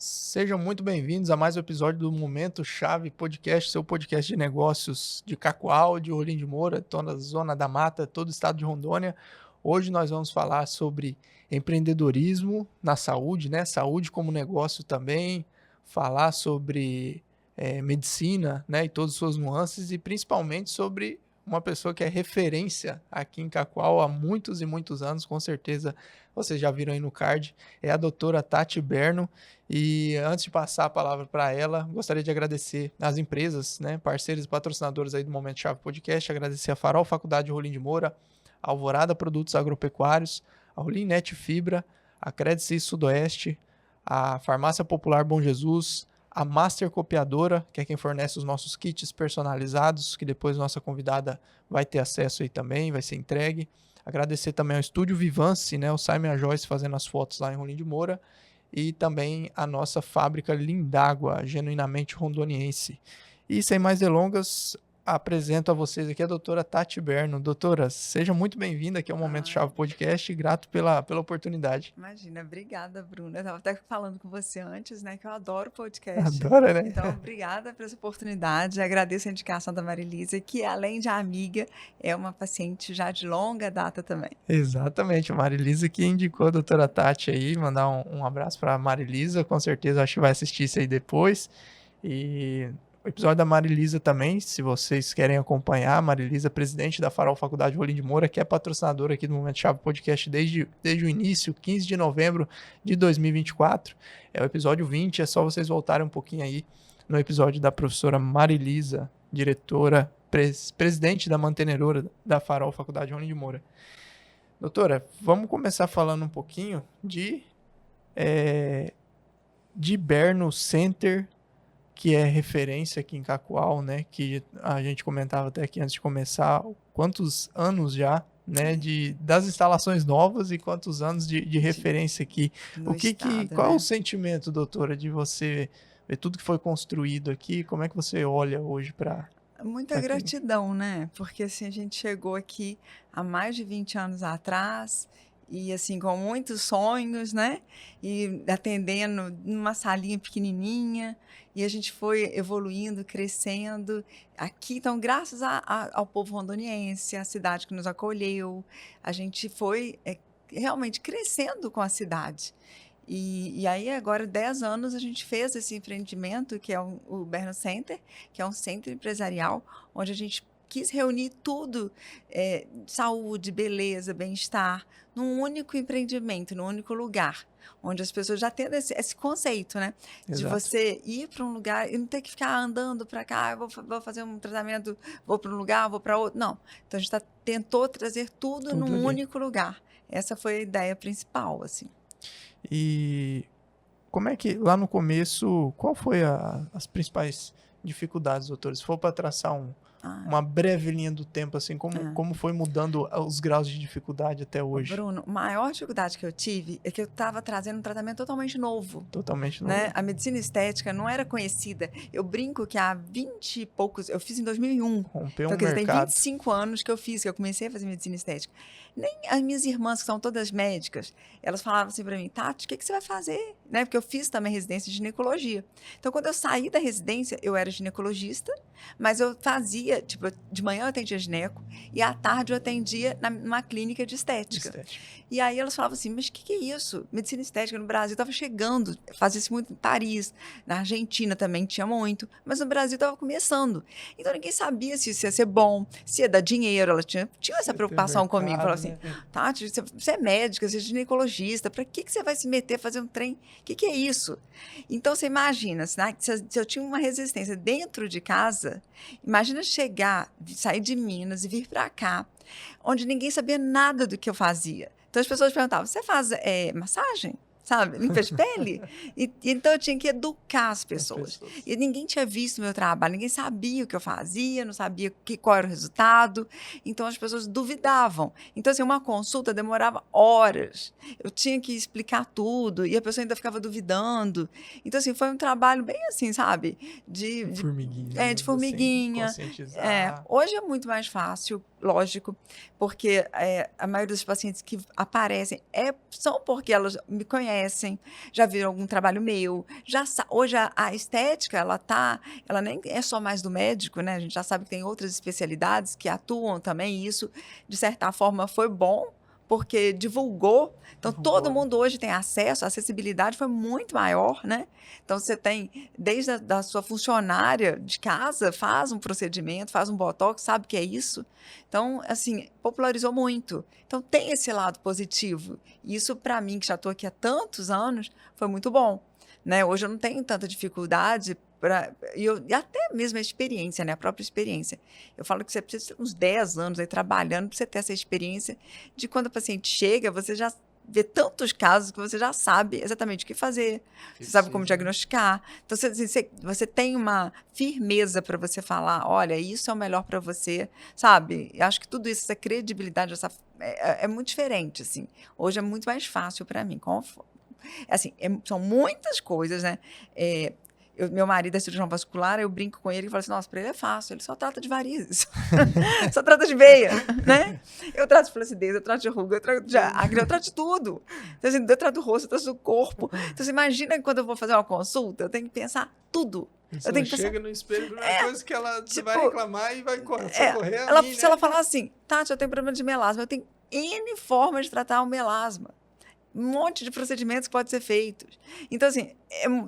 Sejam muito bem-vindos a mais um episódio do Momento Chave Podcast, seu podcast de negócios de Cacoal, de Rolim de Moura, toda a Zona da Mata, todo o estado de Rondônia. Hoje nós vamos falar sobre empreendedorismo na saúde, né? Saúde como negócio também, falar sobre medicina, né? E todas as suas nuances e principalmente sobre uma pessoa que é referência aqui em Cacoal há muitos e muitos anos, com certeza vocês já viram aí no card, é a doutora Tati Berno. E antes de passar a palavra para ela, gostaria de agradecer as empresas, né, parceiros e patrocinadores aí do Momento Chave Podcast, agradecer a Farol Faculdade Rolim de Moura, a Alvorada Produtos Agropecuários, a Rolim Net Fibra, a Credit Sudoeste, a Farmácia Popular Bom Jesus, a Master Copiadora, que é quem fornece os nossos kits personalizados, que depois nossa convidada vai ter acesso aí também, vai ser entregue. Agradecer também ao Estúdio Vivance, né, o Simon e a Joyce fazendo as fotos lá em Rolim de Moura, e também a nossa fábrica Lindágua, genuinamente rondoniense. E sem mais delongas, apresento a vocês aqui a doutora Tati Berno. Doutora, seja muito bem-vinda aqui ao Momento Chave Podcast e grato pela oportunidade. Imagina, obrigada, Bruna. Eu estava até falando com você antes, né, que eu adoro podcast. Adora, né? Então, obrigada por essa oportunidade. Agradeço a indicação da Marilisa, que além de amiga, é uma paciente já de longa data também. Exatamente, a Marilisa que indicou a doutora Tati aí, mandar um abraço para a Marilisa, com certeza acho que vai assistir isso aí depois. E o episódio da Marilisa também, se vocês querem acompanhar, a Marilisa, presidente da Farol Faculdade Rolim de Moura, que é patrocinadora aqui do Momento Chave Podcast desde o início, 15 de novembro de 2024. É o episódio 20, é só vocês voltarem um pouquinho aí no episódio da professora Marilisa, diretora, presidente da mantenedora da Farol Faculdade Rolim de Moura. Doutora, vamos começar falando um pouquinho de Berno Center, que é referência aqui em Cacoal, né? Que a gente comentava até aqui antes de começar, quantos anos já, né? Das instalações novas e quantos anos de referência aqui. Qual é o sentimento, doutora, de você ver tudo que foi construído aqui? Como é que você olha hoje para... Muita gratidão, né? Porque assim, a gente chegou aqui há mais de 20 anos atrás e assim, com muitos sonhos, né? E atendendo numa salinha pequenininha, e a gente foi evoluindo, crescendo aqui. Então, graças ao povo rondoniense, a cidade que nos acolheu, a gente foi realmente crescendo com a cidade. E aí, agora, 10 anos, a gente fez esse empreendimento, que é o Berno Center, que é um centro empresarial, onde a gente quis reunir tudo, saúde, beleza, bem-estar, num único empreendimento, num único lugar, onde as pessoas já têm esse conceito, né? Exato. De você ir para um lugar e não ter que ficar andando para cá, eu vou fazer um tratamento, vou para um lugar, vou para outro. Não. Então, a gente tentou trazer tudo num ali. único lugar. Essa foi a ideia principal, assim. E como é que, lá no começo, qual foi as principais dificuldades, doutor? Se for para traçar uma breve linha do tempo, assim, como foi mudando os graus de dificuldade até hoje? Bruno, a maior dificuldade que eu tive é que eu estava trazendo um tratamento totalmente novo. Totalmente novo. Né? A medicina estética não era conhecida. Eu brinco que há 20 e poucos... Eu fiz em 2001. Rompeu então, um mercado. Tem 25 anos que eu comecei a fazer medicina estética. Nem as minhas irmãs, que são todas médicas, elas falavam assim para mim, Tati, o que você vai fazer? Né? Porque eu fiz também residência de ginecologia. Então, quando eu saí da residência, eu era ginecologista, mas eu fazia, tipo, de manhã eu atendia gineco e à tarde eu atendia numa clínica de estética. E aí elas falavam assim, mas o que é isso? Medicina estética no Brasil estava chegando, fazia-se muito em Paris, na Argentina também tinha muito, mas no Brasil estava começando. Então ninguém sabia se isso ia ser bom, se ia dar dinheiro. Ela tinha essa preocupação comigo. Falava assim, Tati, você é médica, você é ginecologista, para que você vai se meter a fazer um trem? O que é isso? Então você imagina, se eu tinha uma resistência dentro de casa, imagina sair de Minas e vir para cá, onde ninguém sabia nada do que eu fazia. Então as pessoas perguntavam, você faz massagem? Sabe? Limpa de pele? Então eu tinha que educar as pessoas. E ninguém tinha visto o meu trabalho, ninguém sabia o que eu fazia, não sabia qual era o resultado. Então as pessoas duvidavam. Então, assim, uma consulta demorava horas. Eu tinha que explicar tudo e a pessoa ainda ficava duvidando. Então, assim, foi um trabalho bem assim, sabe? De formiguinha. De formiguinha. Assim, conscientizar. Hoje é muito mais fácil. lógico, porque a maioria dos pacientes que aparecem são porque elas me conhecem, já viram algum trabalho meu, hoje a estética, ela nem é só mais do médico, né? A gente já sabe que tem outras especialidades que atuam também, e isso, de certa forma, foi bom, porque divulgou. Então, todo mundo hoje tem acesso, a acessibilidade foi muito maior, né? Então, você tem, desde a sua funcionária de casa, faz um procedimento, faz um botox, sabe o que é isso? Então, assim, popularizou muito. Então, tem esse lado positivo. E isso, para mim, que já estou aqui há tantos anos, foi muito bom, né? Hoje eu não tenho tanta dificuldade e até mesmo a experiência, né? A própria experiência. Eu falo que você precisa ter uns 10 anos aí trabalhando para você ter essa experiência de quando o paciente chega, você já vê tantos casos que você já sabe exatamente o que fazer, você sabe como diagnosticar. Então, você tem uma firmeza para você falar, olha, isso é o melhor para você, sabe? Eu acho que tudo isso, essa credibilidade, é muito diferente, assim. Hoje é muito mais fácil para mim. Assim, são muitas coisas, né? Meu marido é cirurgião vascular, eu brinco com ele e falo assim, nossa, para ele é fácil, ele só trata de varizes, só trata de veia, né? Eu trato de flacidez, eu trato de ruga, eu trato de acne, eu trato de tudo. Então, assim, eu trato do rosto, eu trato do corpo. Então, você imagina que quando eu vou fazer uma consulta, eu tenho que pensar tudo. Eu tenho que chega no espelho, a primeira coisa que ela vai reclamar e vai socorrer se ela falar assim, Tati, eu tenho problema de melasma, eu tenho N formas de tratar o melasma. Um monte de procedimentos que podem ser feitos. Então, assim,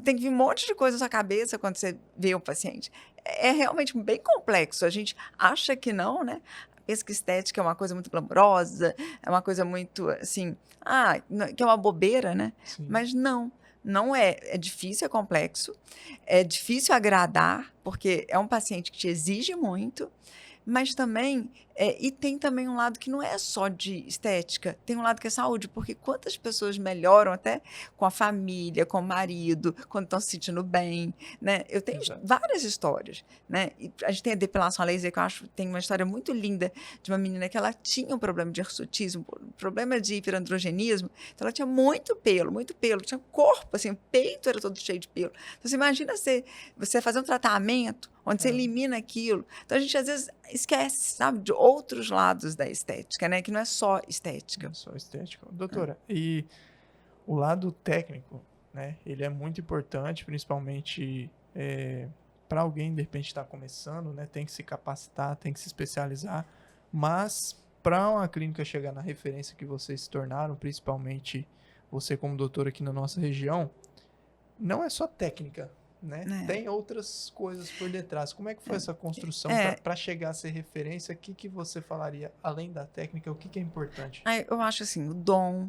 tem que vir um monte de coisa na sua cabeça quando você vê o paciente. É realmente bem complexo. A gente acha que não, né? Pensa que estética é uma coisa muito glamourosa, é uma coisa muito, assim, que é uma bobeira, né? Sim. Mas não é. É difícil, é complexo, é difícil agradar, porque é um paciente que te exige muito, mas também, e tem também um lado que não é só de estética, tem um lado que é saúde, porque quantas pessoas melhoram até com a família, com o marido, quando estão se sentindo bem, né? Eu tenho várias histórias, né? E a gente tem a depilação a laser, que eu acho tem uma história muito linda de uma menina que ela tinha um problema de hirsutismo, um problema de hiperandrogenismo, então ela tinha muito pelo, tinha corpo, assim, o peito era todo cheio de pelo. Então, você imagina você fazer um tratamento onde você elimina aquilo. Então, a gente, às vezes, esquece, sabe, de outros lados da estética, né? Que não é só estética. Não é só estética. Doutora, e o lado técnico, né? Ele é muito importante, principalmente para alguém, de repente, estar começando, né? Tem que se capacitar, tem que se especializar. Mas, para uma clínica chegar na referência que vocês se tornaram, principalmente você como doutora aqui na nossa região, não é só técnica, né? Tem outras coisas por detrás. Como é que foi essa construção para chegar a ser referência? O que você falaria, além da técnica, o que é importante? Eu acho assim, o dom,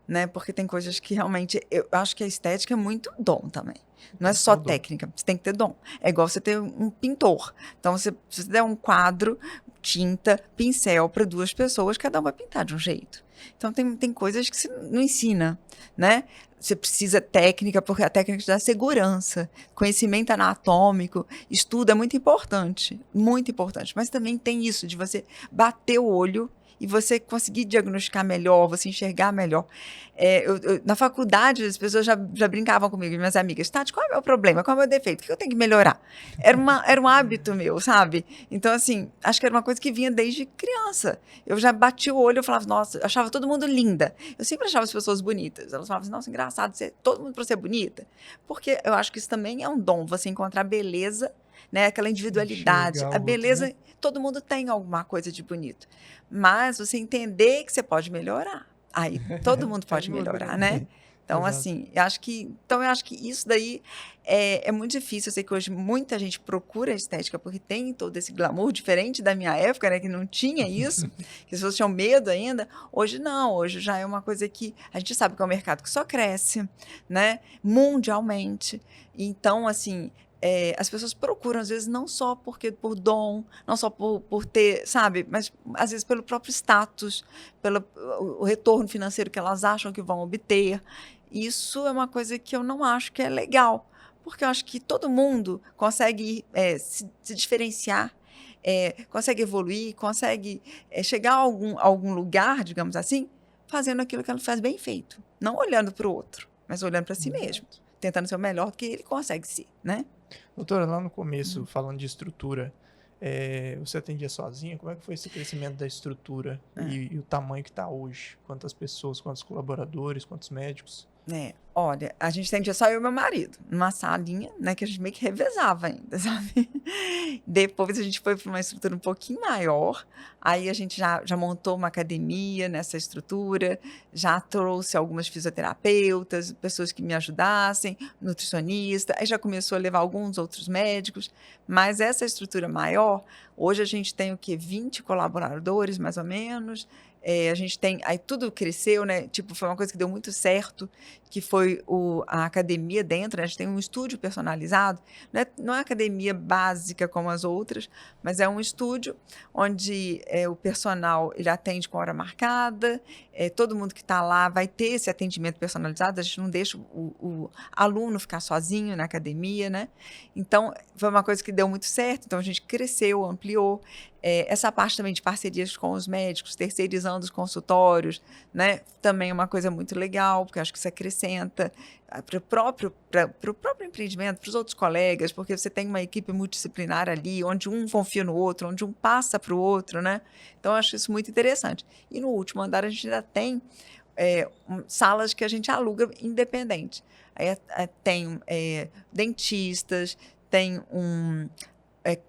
né? Porque tem coisas que realmente... Eu acho que a estética é muito dom também. Não é só técnica, você tem que ter dom. É igual você ter um pintor. Então, se você der um quadro, tinta, pincel para 2 pessoas, cada um vai pintar de um jeito. Então, tem coisas que você não ensina, né? Você precisa técnica, porque a técnica te dá segurança, conhecimento anatômico, estudo é muito importante, mas também tem isso de você bater o olho e você conseguir diagnosticar melhor, você enxergar melhor. Na faculdade, as pessoas já brincavam comigo, minhas amigas, Tati, qual é o meu problema? Qual é o meu defeito? O que eu tenho que melhorar? Era um hábito meu, sabe? Então, assim, acho que era uma coisa que vinha desde criança. Eu já bati o olho, eu falava, nossa, eu achava todo mundo linda. Eu sempre achava as pessoas bonitas. Elas falavam assim, nossa, engraçado, todo mundo para ser bonita. Porque eu acho que isso também é um dom, você encontrar beleza, né? Aquela individualidade. A beleza, outro, né? Todo mundo tem alguma coisa de bonito. Mas você entender que você pode melhorar. Aí todo mundo pode melhorar, né? Então, assim, eu acho que isso daí é muito difícil. Eu sei que hoje muita gente procura a estética porque tem todo esse glamour, diferente da minha época, né? Que não tinha isso, que as pessoas tinham medo ainda. Hoje não, hoje já é uma coisa que a gente sabe que é um mercado que só cresce, né? Mundialmente. Então, assim... as pessoas procuram, às vezes, não só por dom, não só por ter, sabe, mas às vezes pelo próprio status, pelo o retorno financeiro que elas acham que vão obter. Isso é uma coisa que eu não acho que é legal, porque eu acho que todo mundo consegue se diferenciar, consegue evoluir, consegue chegar a algum lugar, digamos assim, fazendo aquilo que ela faz bem feito, não olhando para o outro, mas olhando para si mesmo, tentando ser o melhor do que ele consegue ser, né? Doutora, lá no começo, falando de estrutura, Você atendia sozinha? Como é que foi esse crescimento da estrutura e o tamanho que está hoje? Quantas pessoas, quantos colaboradores, quantos médicos? Olha, a gente atendia só eu e meu marido, numa salinha, né, que a gente meio que revezava ainda, sabe? Depois a gente foi para uma estrutura um pouquinho maior, aí a gente já montou uma academia nessa estrutura, já trouxe algumas fisioterapeutas, pessoas que me ajudassem, nutricionista, aí já começou a levar alguns outros médicos, mas essa estrutura maior, hoje a gente tem o quê? 20 colaboradores, mais ou menos. A gente tem, aí tudo cresceu, né? Tipo, foi uma coisa que deu muito certo, que foi a academia dentro, né? A gente tem um estúdio personalizado, não é academia básica como as outras, mas é um estúdio onde o personal ele atende com hora marcada, todo mundo que está lá vai ter esse atendimento personalizado, a gente não deixa o aluno ficar sozinho na academia, né? Então, foi uma coisa que deu muito certo, então a gente cresceu, ampliou. Essa parte também de parcerias com os médicos, terceirizando os consultórios, né? Também é uma coisa muito legal, porque eu acho que isso acrescenta para o próprio empreendimento, para os outros colegas, porque você tem uma equipe multidisciplinar ali, onde um confia no outro, onde um passa para o outro, né? Então, eu acho isso muito interessante. E no último andar, a gente ainda tem salas que a gente aluga independente. Aí, tem dentistas, tem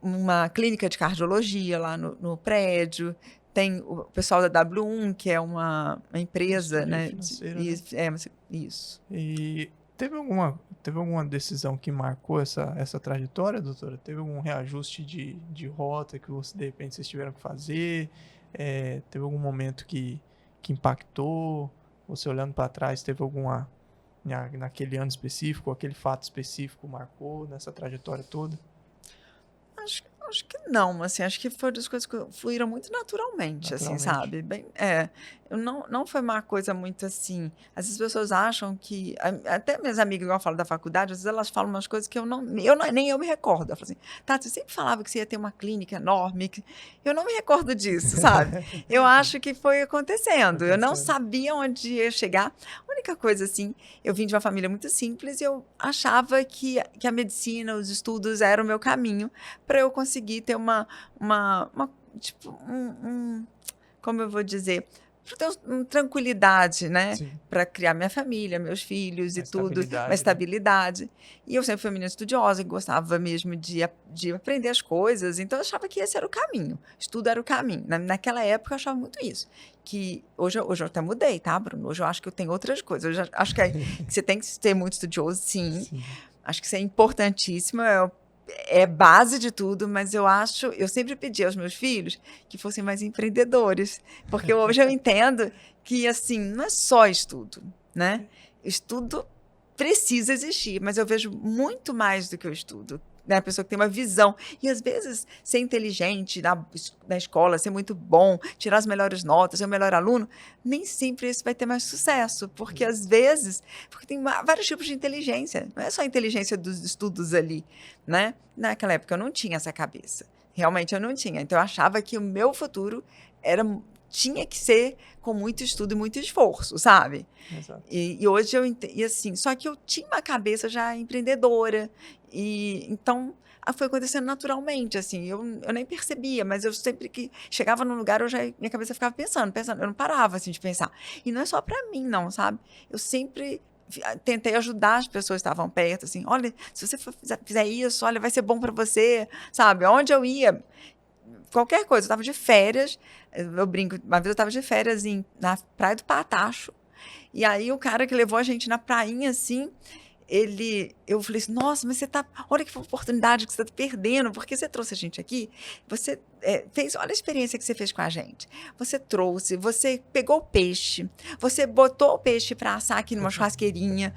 uma clínica de cardiologia lá no prédio, tem o pessoal da W1, que é uma empresa, né? Isso. E teve alguma decisão que marcou essa trajetória, doutora? Teve algum reajuste de rota que de repente vocês tiveram que fazer? Teve algum momento que impactou? Você olhando para trás, teve alguma, naquele ano específico, aquele fato específico marcou nessa trajetória toda? Acho que não, assim, acho que foram as coisas que fluíram muito naturalmente, assim, sabe? Bem, não foi uma coisa muito assim. Às vezes as pessoas acham que. Até minhas amigas, igual eu falo da faculdade, às vezes elas falam umas coisas que nem eu me recordo. Eu falo assim, Tati, você sempre falava que você ia ter uma clínica enorme. Eu não me recordo disso, sabe? Eu acho que foi acontecendo. Eu não sabia onde ia chegar. A única coisa, assim, eu vim de uma família muito simples e eu achava que a medicina, os estudos eram o meu caminho para eu conseguir ter tipo, como eu vou dizer, para ter tranquilidade, né? Para criar minha família, meus filhos e tudo, uma estabilidade. Né? E eu sempre fui uma menina estudiosa e gostava mesmo de aprender as coisas, então eu achava que esse era o caminho, estudo era o caminho. Naquela época eu achava muito isso. Que hoje eu até mudei, tá, Bruno? Hoje eu acho que eu tenho outras coisas. Eu acho que você tem que ser muito estudioso, sim. Acho que isso é importantíssimo, é base de tudo, mas eu sempre pedi aos meus filhos que fossem mais empreendedores, porque hoje eu entendo que, assim, não é só estudo, né? Estudo precisa existir, mas eu vejo muito mais do que o estudo. Né? A pessoa que tem uma visão. E, às vezes, ser inteligente na escola, ser muito bom, tirar as melhores notas, ser o melhor aluno, nem sempre esse vai ter mais sucesso. Porque, às vezes, porque tem vários tipos de inteligência. Não é só a inteligência dos estudos ali. Né? Naquela época, eu não tinha essa cabeça. Realmente, eu não tinha. Então, eu achava que o meu futuro tinha que ser com muito estudo e muito esforço, sabe? Exato. E hoje assim, só que eu tinha uma cabeça já empreendedora, e então foi acontecendo naturalmente, assim, eu nem percebia, mas eu sempre que chegava num lugar, minha cabeça ficava pensando, eu não parava, assim, de pensar. E não é só para mim, não, sabe? Eu sempre tentei ajudar as pessoas que estavam perto, assim, olha, se você fizer isso, olha, vai ser bom para você, sabe? Onde eu ia, qualquer coisa, eu estava de férias, eu brinco, uma vez eu estava de férias na Praia do Patacho, e aí o cara que levou a gente na prainha, assim, eu falei assim, nossa, mas olha que oportunidade que você está perdendo, porque você trouxe a gente aqui, você olha a experiência que você fez com a gente, você você pegou o peixe, você botou o peixe para assar aqui numa churrasqueirinha,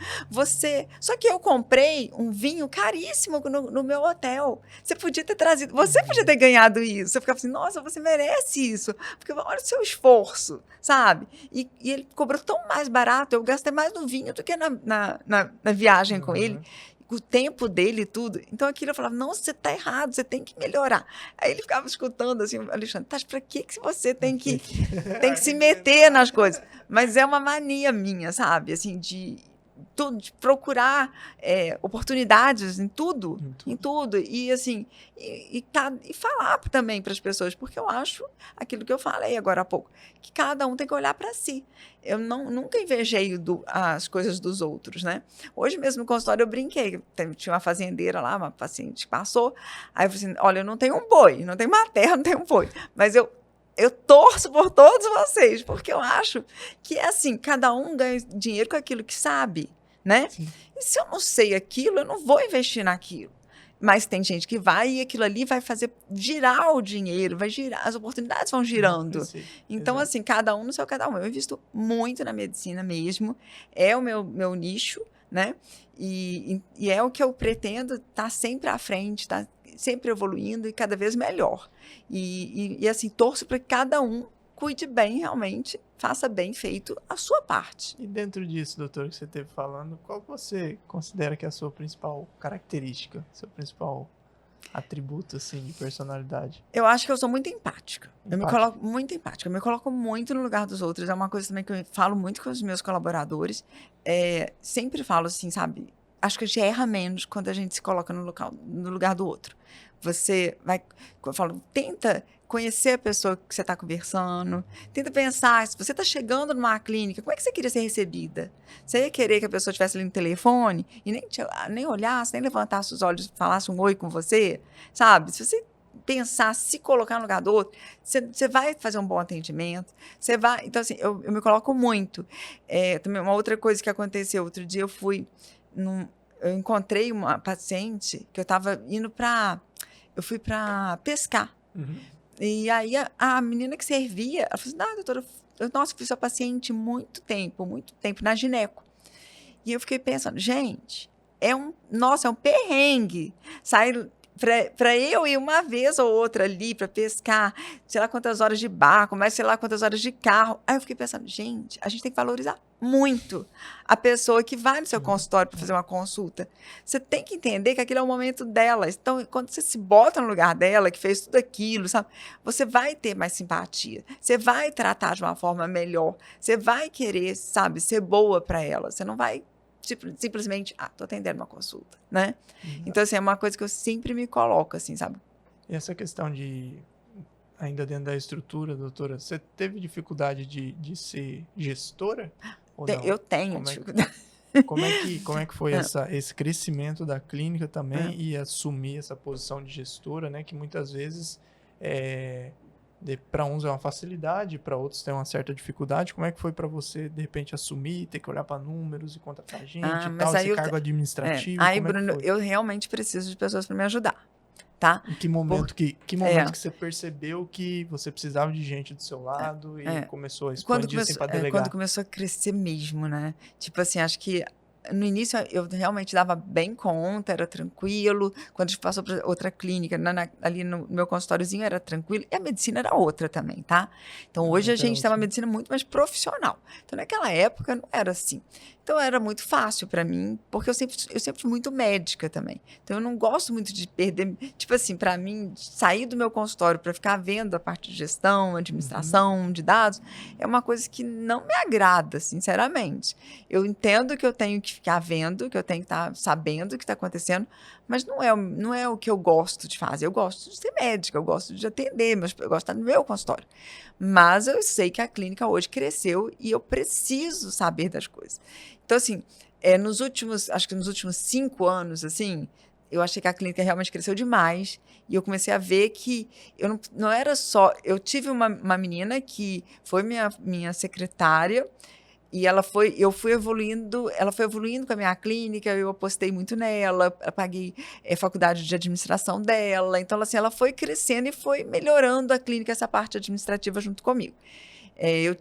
só que eu comprei um vinho caríssimo no meu hotel, você podia ter ganhado isso, eu ficava assim, nossa, você merece isso, porque olha o seu esforço, sabe, e ele cobrou tão mais barato, eu gastei mais no vinho do que na viagem com ele, o tempo dele e tudo. Então aquilo eu falava, não, você está errado, você tem que melhorar. Aí ele ficava escutando assim, Alexandre, tá, para que você tem que se meter nas coisas? Mas é uma mania minha, sabe? Assim, tudo, de procurar oportunidades em tudo, e assim, e falar também para as pessoas, porque eu acho aquilo que eu falei agora há pouco, que cada um tem que olhar para si. Eu nunca invejei as coisas dos outros, né? Hoje mesmo no consultório eu brinquei, tinha uma fazendeira lá, uma paciente que passou, aí eu falei assim, olha, eu não tenho um boi, não tenho uma terra, não tenho um boi, mas eu torço por todos vocês, porque eu acho que é assim, cada um ganha dinheiro com aquilo que sabe, né? Sim. E se eu não sei aquilo, eu não vou investir naquilo. Mas tem gente que vai e aquilo ali vai fazer girar o dinheiro, vai girar, as oportunidades vão girando. Então, assim, cada um no seu cada um. Eu invisto muito na medicina mesmo, é o meu nicho, né? E é o que eu pretendo estar sempre à frente, estar sempre evoluindo e cada vez melhor. E assim, torço para que cada um cuide bem realmente, faça bem feito a sua parte. E dentro disso, doutor, que você esteve falando, qual você considera que é a sua principal característica, seu principal atributo, assim, de personalidade? Eu acho que eu sou muito empática. Eu me coloco muito empática. Eu me coloco muito no lugar dos outros. É uma coisa também que eu falo muito com os meus colaboradores. Sempre falo assim, sabe? Acho que a gente erra menos quando a gente se coloca no lugar do outro. Você vai... Eu falo, tenta conhecer a pessoa que você está conversando. Tenta pensar, se você está chegando numa clínica, como é que você queria ser recebida? Você ia querer que a pessoa estivesse ali no telefone e nem olhasse, nem levantasse os olhos e falasse um oi com você? Sabe? Se você pensar, se colocar no lugar do outro, você vai fazer um bom atendimento, você vai... Então, assim, eu me coloco muito. Também uma outra coisa que aconteceu, outro dia eu encontrei uma paciente que eu estava indo eu fui para pescar. Uhum. E aí a menina que servia, ela falou assim, doutora, nossa, eu fui sua paciente muito tempo na gineco. E eu fiquei pensando, gente, é um perrengue sair para eu ir uma vez ou outra ali para pescar, sei lá quantas horas de barco, mas sei lá quantas horas de carro. Aí eu fiquei pensando, gente, a gente tem que valorizar muito a pessoa que vai no seu consultório para fazer uma consulta. Você tem que entender que aquele é o momento dela. Então, quando você se bota no lugar dela, que fez tudo aquilo, sabe? Você vai ter mais simpatia. Você vai tratar de uma forma melhor. Você vai querer, sabe, ser boa para ela. Você não vai simplesmente, tô atendendo uma consulta, né? Então, assim, é uma coisa que eu sempre me coloco, assim, sabe? E essa questão ainda dentro da estrutura, doutora, você teve dificuldade de ser gestora? Ou não? Eu tenho dificuldade. Como é que foi esse crescimento da clínica também e assumir essa posição de gestora, né? Que muitas vezes para uns é uma facilidade, para outros tem uma certa dificuldade. Como é que foi para você, de repente, assumir, ter que olhar para números e contratar gente e tal, esse cargo administrativo? Aí, Bruno, eu realmente preciso de pessoas para me ajudar, tá? Em que momento que você percebeu que você precisava de gente do seu lado e começou a expandir assim para delegar? Quando começou a crescer mesmo, né? Tipo assim, acho que no início eu realmente dava bem conta, era tranquilo. Quando a gente passou para outra clínica, ali no meu consultóriozinho era tranquilo. E a medicina era outra também, tá? Então hoje a gente tem uma medicina muito mais profissional. Então naquela época não era assim. Então era muito fácil para mim, porque eu sempre fui muito médica também. Então eu não gosto muito de perder, tipo assim, para mim sair do meu consultório para ficar vendo a parte de gestão, administração, de dados, é uma coisa que não me agrada, sinceramente. Eu entendo que eu tenho que ficar vendo, que eu tenho que estar sabendo o que está acontecendo, mas não é o que eu gosto de fazer. Eu gosto de ser médica, eu gosto de atender, mas eu gosto de estar no meu consultório. Mas eu sei que a clínica hoje cresceu e eu preciso saber das coisas. Então, assim, acho que nos últimos 5 anos, assim, eu achei que a clínica realmente cresceu demais e eu comecei a ver que eu não era só... Eu tive uma menina que foi minha secretária e ela foi evoluindo com a minha clínica, eu apostei muito nela, eu paguei faculdade de administração dela, então assim, ela foi crescendo e foi melhorando a clínica, essa parte administrativa junto comigo. Eu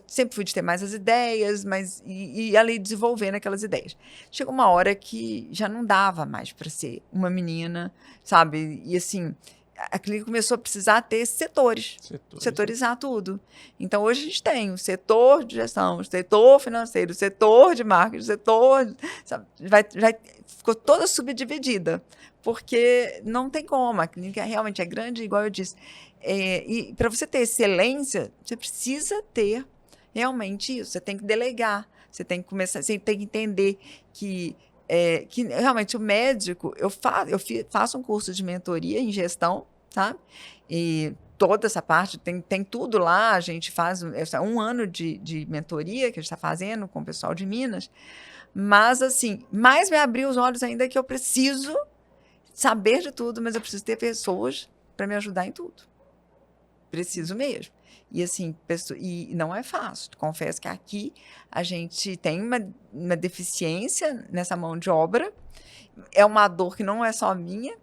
sempre fui de ter mais as ideias, mas e ali desenvolvendo aquelas ideias. Chegou uma hora que já não dava mais para ser uma menina, sabe? E assim, a clínica começou a precisar ter setorizar tudo. Então, hoje a gente tem o setor de gestão, o setor financeiro, o setor de marketing, o setor... Sabe, ficou toda subdividida, porque não tem como, a clínica realmente é grande, igual eu disse. E para você ter excelência, você precisa ter realmente isso, você tem que delegar. Você tem que começar, você tem que entender que realmente o médico, eu faço um curso de mentoria em gestão, tá? E toda essa parte, tem tudo lá, a gente faz 1 ano de mentoria que a gente está fazendo com o pessoal de Minas, mas assim, mais me abriu os olhos ainda que eu preciso saber de tudo, mas eu preciso ter pessoas para me ajudar em tudo. Preciso mesmo. E assim, e não é fácil. Confesso que aqui a gente tem uma deficiência nessa mão de obra. É uma dor que não é só minha.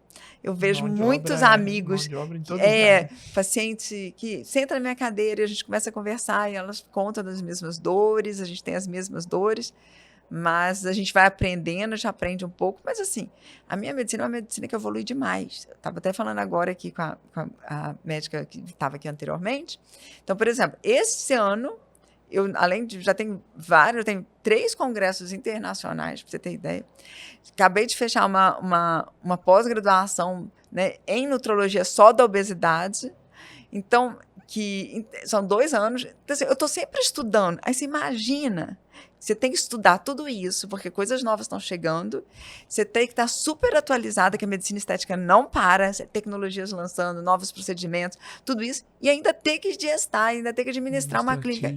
Eu vejo muitos amigos, mão de obra em todo lugar, né? paciente que senta na minha cadeira e a gente começa a conversar e elas contam das mesmas dores, a gente tem as mesmas dores. Mas a gente vai aprendendo, a gente aprende um pouco. Mas, assim, a minha medicina é uma medicina que evolui demais. Eu estava até falando agora aqui com a médica que estava aqui anteriormente. Então, por exemplo, esse ano, além de... Já tenho vários, eu tenho 3 congressos internacionais, para você ter ideia. Acabei de fechar uma pós-graduação, né, em nutrologia só da obesidade. Então, que são 2 anos. Então, assim, eu estou sempre estudando. Aí você imagina... Você tem que estudar tudo isso, porque coisas novas estão chegando. Você tem que estar super atualizada, que a medicina estética não para, tecnologias lançando, novos procedimentos, tudo isso. E ainda ter que gestar, ainda ter que administrar uma clínica.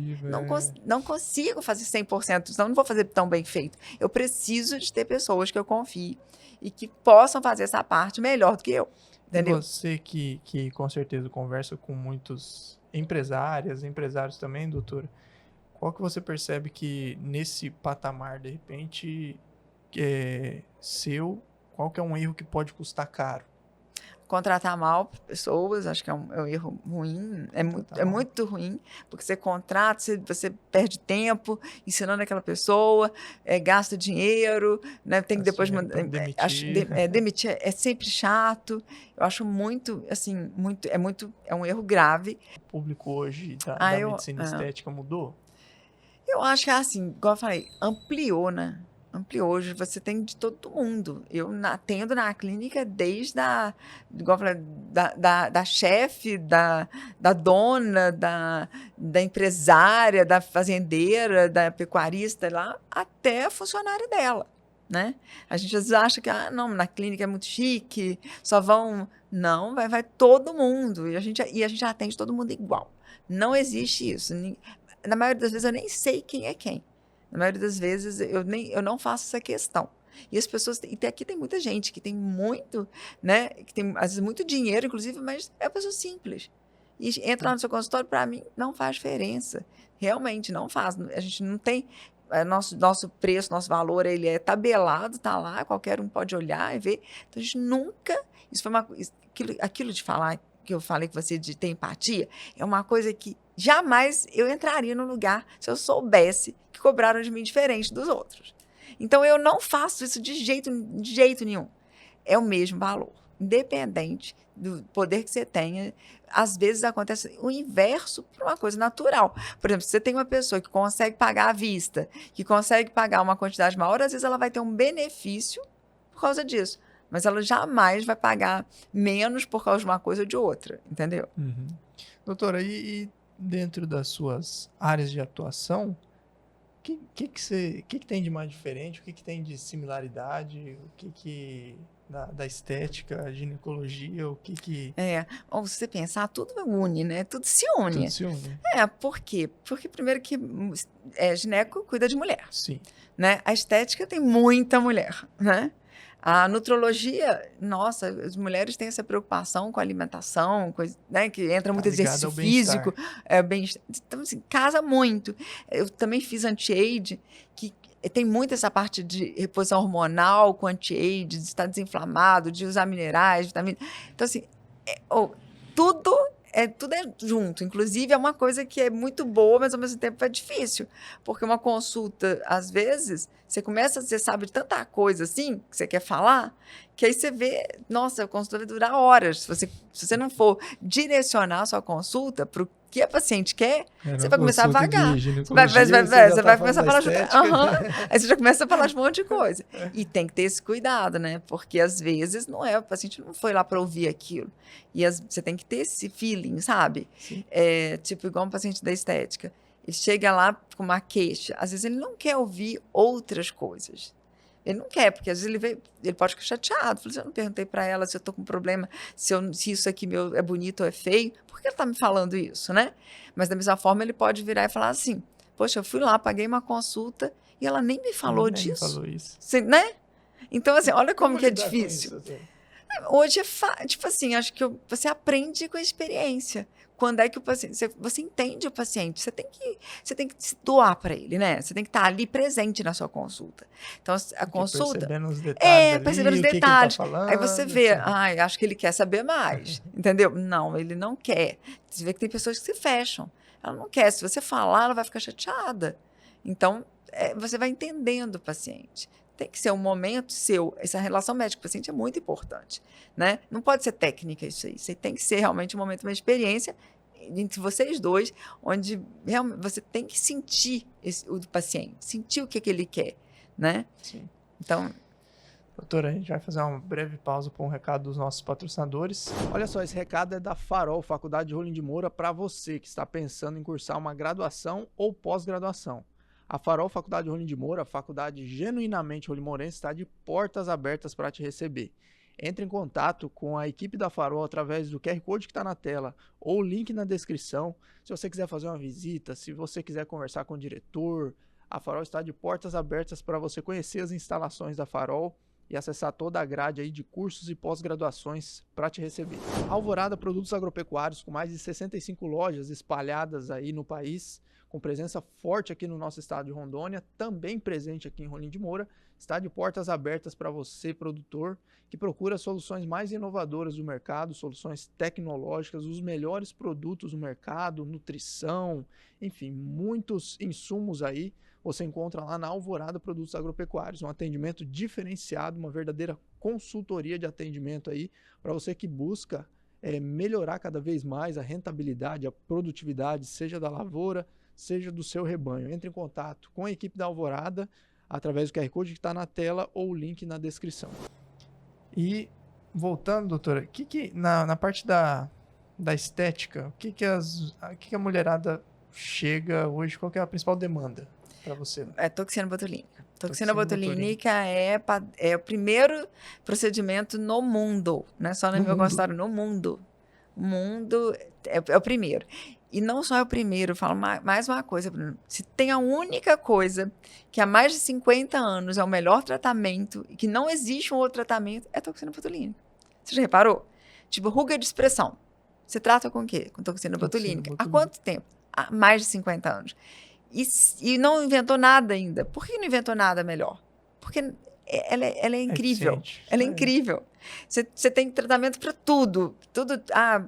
Não consigo fazer 100%, senão não vou fazer tão bem feito. Eu preciso de ter pessoas que eu confie e que possam fazer essa parte melhor do que eu. Entendeu? E você que com certeza conversa com muitos empresários também, doutora, qual que você percebe que nesse patamar, de repente, qual que é um erro que pode custar caro? Contratar mal pessoas, acho que é um erro ruim, é muito ruim, porque você contrata, você perde tempo ensinando aquela pessoa, gasta dinheiro, né, tem que depois demitir é sempre chato. Eu acho muito, assim, é um erro grave. O público hoje da medicina estética mudou? Eu acho que é assim, igual eu falei, ampliou, né? Ampliou. Hoje você tem de todo mundo. Eu atendo na clínica desde igual eu falei, da chefe, da dona, da empresária, da fazendeira, da pecuarista lá, até a funcionária dela, né? A gente às vezes acha que, não, na clínica é muito chique, só vão... Não, vai todo mundo. E a gente atende todo mundo igual. Não existe isso. Na maioria das vezes eu nem sei quem é quem. Na maioria das vezes eu não faço essa questão. E as pessoas... Aqui tem muita gente que tem muito, né? Que tem, às vezes, muito dinheiro, inclusive, mas é uma pessoa simples. E entra lá no seu consultório, para mim, não faz diferença. Realmente, não faz. A gente não tem... Nosso preço, nosso valor, ele é tabelado, tá lá, qualquer um pode olhar e ver. Então, a gente nunca... Isso foi aquilo de falar, que eu falei com você, de ter empatia, é uma coisa que jamais eu entraria no lugar se eu soubesse que cobraram de mim diferente dos outros. Então, eu não faço isso de jeito nenhum. É o mesmo valor, independente do poder que você tenha. Às vezes acontece o inverso para uma coisa natural. Por exemplo, se você tem uma pessoa que consegue pagar à vista, que consegue pagar uma quantidade maior, às vezes ela vai ter um benefício por causa disso. Mas ela jamais vai pagar menos por causa de uma coisa ou de outra, entendeu? Uhum. Doutora, e dentro das suas áreas de atuação, o que tem de mais diferente? O que tem de similaridade? O que da estética, ginecologia, o que... Ou se você pensar, tudo une, né? Tudo se une. Tudo se une. Por quê? Porque primeiro que gineco cuida de mulher. Sim. Né? A estética tem muita mulher, né? A nutrologia, nossa, as mulheres têm essa preocupação com a alimentação, né, que entra muito exercício físico, então, assim, casa muito. Eu também fiz anti-age, que tem muito essa parte de reposição hormonal com anti-age, de estar desinflamado, de usar minerais, vitamina. Então, assim, tudo é junto. Inclusive, é uma coisa que é muito boa, mas ao mesmo tempo é difícil. Porque uma consulta, às vezes, você sabe de tanta coisa assim, que você quer falar, que aí você vê, nossa, a consulta vai durar horas. Se você não for direcionar a sua consulta para o que a paciente quer, você vai começar a vagar. Você vai começar a falar... Aí você já começa a falar de um monte de coisa. E tem que ter esse cuidado, né? Porque, às vezes, o paciente não foi lá para ouvir aquilo. E você tem que ter esse feeling, sabe? Tipo, igual um paciente da estética. ele chega lá com uma queixa, às vezes ele não quer ouvir outras coisas. Ele não quer, porque às vezes ele pode ficar chateado. Eu não perguntei para ela se eu estou com problema, se isso aqui meu é bonito ou é feio. Por que ela está me falando isso, né? Mas da mesma forma ele pode virar e falar assim, poxa, eu fui lá, paguei uma consulta e ela nem me falou Nem disso. falou isso. Você, né? Então, assim, olha como que é lidar com difícil. isso, Hoje é tipo assim, acho que você aprende com a experiência. Quando é que o paciente, você entende o paciente, você tem que se doar para ele, né? Você tem que estar ali presente na sua consulta. Então, a consulta percebendo os detalhes ali, percebendo os o que detalhes. ele tá falando, Aí você vê, etc. acho que ele quer saber mais, entendeu? Não, ele não quer. Você vê que tem pessoas que se fecham. Ela não quer. Se você falar, ela vai ficar chateada. Então, você vai entendendo o paciente. Tem que ser um momento seu. Essa relação médico-paciente é muito importante, né? Não pode ser técnica isso aí. Você tem que ser realmente um momento, uma experiência entre vocês dois, onde realmente você tem que sentir o paciente, sentir o que ele quer, né? Sim. Então, doutora, a gente vai fazer uma breve pausa para um recado dos nossos patrocinadores. Olha só, esse recado é da Farol, Faculdade de Rolim de Moura, para você que está pensando em cursar uma graduação ou pós-graduação. A Farol Faculdade de Rolim de Moura, a faculdade genuinamente rolimorense, está de portas abertas para te receber. Entre em contato com a equipe da Farol através do QR Code que está na tela ou o link na descrição. Se você quiser fazer uma visita, se você quiser conversar com o diretor, a Farol está de portas abertas para você conhecer as instalações da Farol e acessar toda a grade aí de cursos e pós-graduações para te receber. Alvorada Produtos Agropecuários, com mais de 65 lojas espalhadas aí no país, com presença forte aqui no nosso estado de Rondônia, também presente aqui em Rolim de Moura, está de portas abertas para você, produtor, que procura soluções mais inovadoras do mercado, soluções tecnológicas, os melhores produtos do mercado, nutrição, enfim, muitos insumos aí você encontra lá na Alvorada Produtos Agropecuários, um atendimento diferenciado, uma verdadeira consultoria de atendimento aí para você que busca melhorar cada vez mais a rentabilidade, a produtividade, seja da lavoura, seja do seu rebanho. Entre em contato com a equipe da Alvorada através do QR Code que está na tela ou o link na descrição. E voltando, doutora, na parte da estética, o que a mulherada chega hoje, qual que é a principal demanda para você? É toxina botulínica. Toxina botulínica é o primeiro procedimento no mundo, não é só no meu consultório, no mundo. O mundo é o primeiro. E não só é o primeiro, eu falo mais uma coisa, Bruno. Se tem a única coisa que há mais de 50 anos é o melhor tratamento e que não existe um outro tratamento, é toxina botulínica. Você já reparou? Tipo, ruga de expressão. Você trata com o quê? Com toxina botulínica. Há quanto tempo? Há mais de 50 anos. E não inventou nada ainda. Por que não inventou nada melhor? Porque ela é incrível. Ela é incrível. Você tem tratamento para tudo.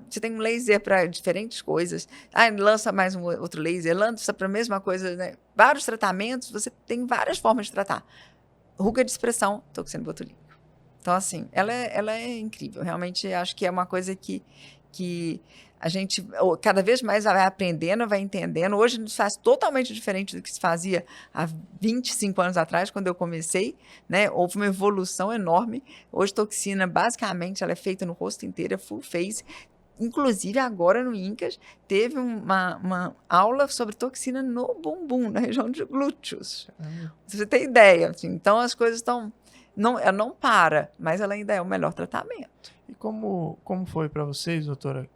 Você tem um laser para diferentes coisas. Lança mais um outro laser, lança para a mesma coisa. Né? Vários tratamentos, você tem várias formas de tratar. Ruga de expressão, toxina botulínica. Então, assim, ela é incrível. Realmente, acho que é uma coisa que a gente cada vez mais vai aprendendo, vai entendendo. Hoje a gente faz totalmente diferente do que se fazia há 25 anos atrás, quando eu comecei, né? Houve uma evolução enorme. Hoje, toxina, basicamente, ela é feita no rosto inteiro, é full face. Inclusive, agora no INCAS, teve uma aula sobre toxina no bumbum, na região de glúteos. Se você tem ideia. Assim, então, as coisas estão... ela não para, mas ela ainda é o melhor tratamento. E como foi para vocês, doutora?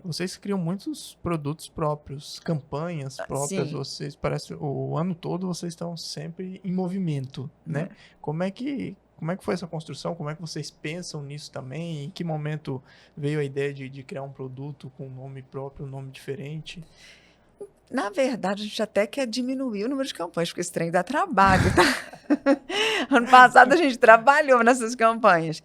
Vocês criam muitos produtos próprios, campanhas próprias. Sim. Vocês, parece, o ano todo vocês estão sempre em movimento, né? Como é que foi essa construção? Como é que vocês pensam nisso também? Em que momento veio a ideia de criar um produto com um nome próprio, um nome diferente? Na verdade, a gente até quer diminuir o número de campanhas, porque esse trem dá trabalho, tá? Ano passado a gente trabalhou nessas campanhas.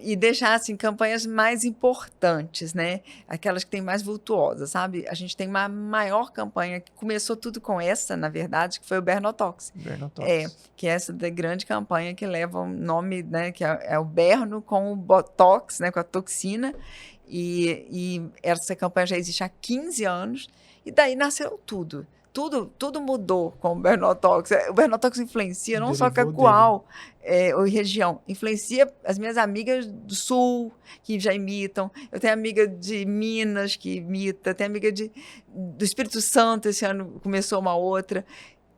E deixar, assim, campanhas mais importantes, né? Aquelas que têm mais vultuosas, sabe? A gente tem uma maior campanha, que começou tudo com essa, na verdade, que foi o Bernotox. Que é essa da grande campanha que leva o nome, né? Que é o Berno com o Botox, né? Com a toxina. E essa campanha já existe há 15 anos. E daí nasceu tudo. tudo mudou com o Bernotox. O Bernotox influencia não só Derivou Cacoal ou região, influencia as minhas amigas do Sul, que já imitam. Eu tenho amiga de Minas que imita, tenho amiga do Espírito Santo, esse ano começou uma outra.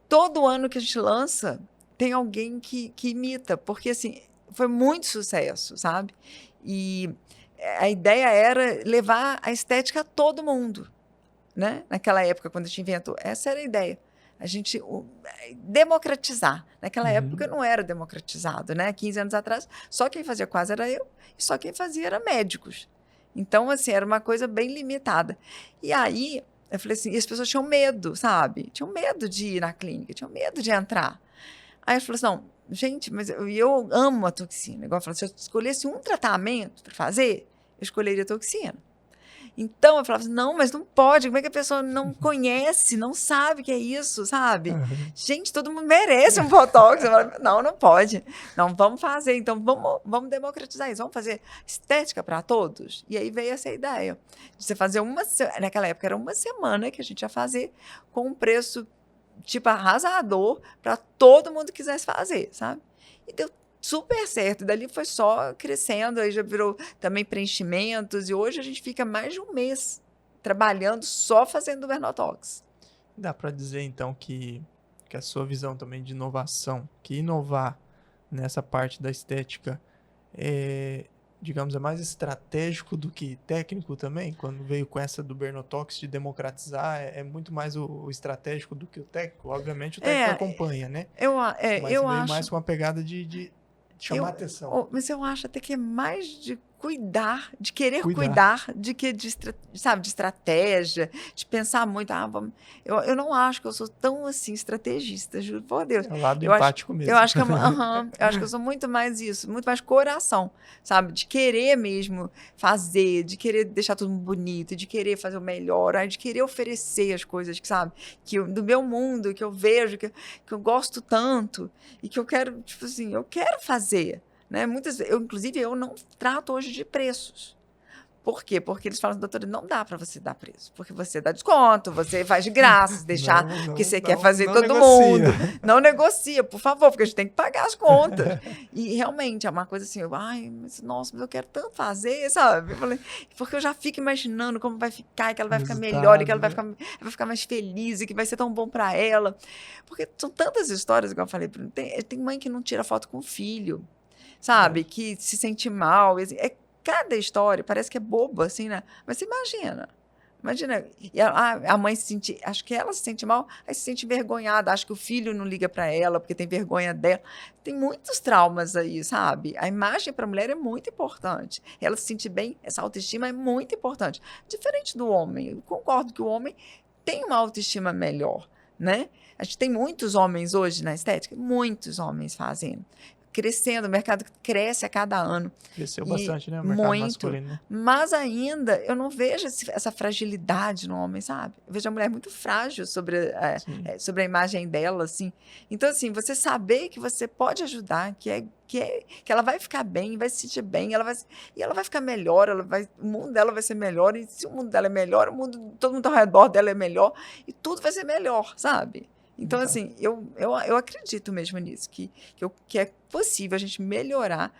Todo ano que a gente lança, tem alguém que imita, porque assim, foi muito sucesso, sabe? E a ideia era levar a estética a todo mundo, né? Naquela época, quando a gente inventou, essa era a ideia. A gente democratizar. Naquela época não era democratizado, né? 15 anos atrás, só quem fazia quase era eu, e só quem fazia era médicos. Então, assim, era uma coisa bem limitada. E aí, eu falei assim, e as pessoas tinham medo, sabe? Tinham medo de ir na clínica, tinham medo de entrar. Aí eu falei assim, não, gente, mas eu amo a toxina. Igual eu falei, se eu escolhesse um tratamento para fazer, eu escolheria a toxina. Então, eu falava assim, não, mas não pode. Como é que a pessoa não conhece, não sabe o que é isso, sabe? Gente, todo mundo merece um botox. Eu falava, não pode. Não, vamos fazer. Então, vamos democratizar isso. Vamos fazer estética para todos. E aí veio essa ideia de você fazer naquela época era uma semana que a gente ia fazer com um preço tipo arrasador para todo mundo que quisesse fazer, sabe? E deu super certo. Dali foi só crescendo, aí já virou também preenchimentos, e hoje a gente fica mais de um mês trabalhando só fazendo o Bernotox. Dá para dizer, então, que a sua visão também de inovação, que inovar nessa parte da estética digamos, é mais estratégico do que técnico também? Quando veio com essa do Bernotox de democratizar, é muito mais o estratégico do que o técnico? Obviamente o técnico acompanha, né? Mas veio acho mais com uma pegada de chamar atenção. Mas eu acho até que é mais de cuidar, de querer cuidar de que de estratégia, de pensar muito. Eu não acho que eu sou tão assim estrategista, juro por Deus. É o lado empático mesmo. Eu acho que eu acho que eu sou muito mais isso, muito mais coração, sabe? De querer mesmo fazer, de querer deixar tudo bonito, de querer fazer o melhor, de querer oferecer as coisas, sabe? Do meu mundo, que eu vejo, que eu gosto tanto e que eu quero, tipo assim, eu quero fazer. Né? Muitas vezes, inclusive, eu não trato hoje de preços. Por quê? Porque eles falam, doutora, não dá para você dar preço, porque você dá desconto, você faz de graça, deixar, porque você quer fazer todo mundo. Não negocia, por favor, porque a gente tem que pagar as contas. E realmente é uma coisa assim, mas eu quero tanto fazer, sabe? Eu falei, porque eu já fico imaginando como vai ficar, que ela vai ficar melhor, e que ela vai ficar mais feliz, e que vai ser tão bom para ela. Porque são tantas histórias, igual eu falei, tem mãe que não tira foto com o filho, sabe? Que se sente mal. Cada história parece que é boba, assim, né? Mas você imagina, e a mãe acho que ela se sente mal, aí se sente envergonhada, acha que o filho não liga para ela porque tem vergonha dela. Tem muitos traumas aí, sabe? A imagem para a mulher é muito importante. Ela se sentir bem, essa autoestima é muito importante. Diferente do homem, eu concordo que o homem tem uma autoestima melhor, né? A gente tem muitos homens hoje na estética, muitos homens fazendo. Crescendo, o mercado cresce a cada ano. Cresceu bastante, né? O mercado masculino. Né? Mas ainda eu não vejo essa fragilidade no homem, sabe? Eu vejo a mulher muito frágil sobre a imagem dela, assim. Então, assim, você saber que você pode ajudar, que ela vai ficar bem, vai se sentir bem, ela vai ficar melhor, o mundo dela vai ser melhor, e se o mundo dela é melhor, todo mundo ao redor dela é melhor, e tudo vai ser melhor, sabe? Então, assim, eu acredito mesmo nisso, que é possível a gente melhorar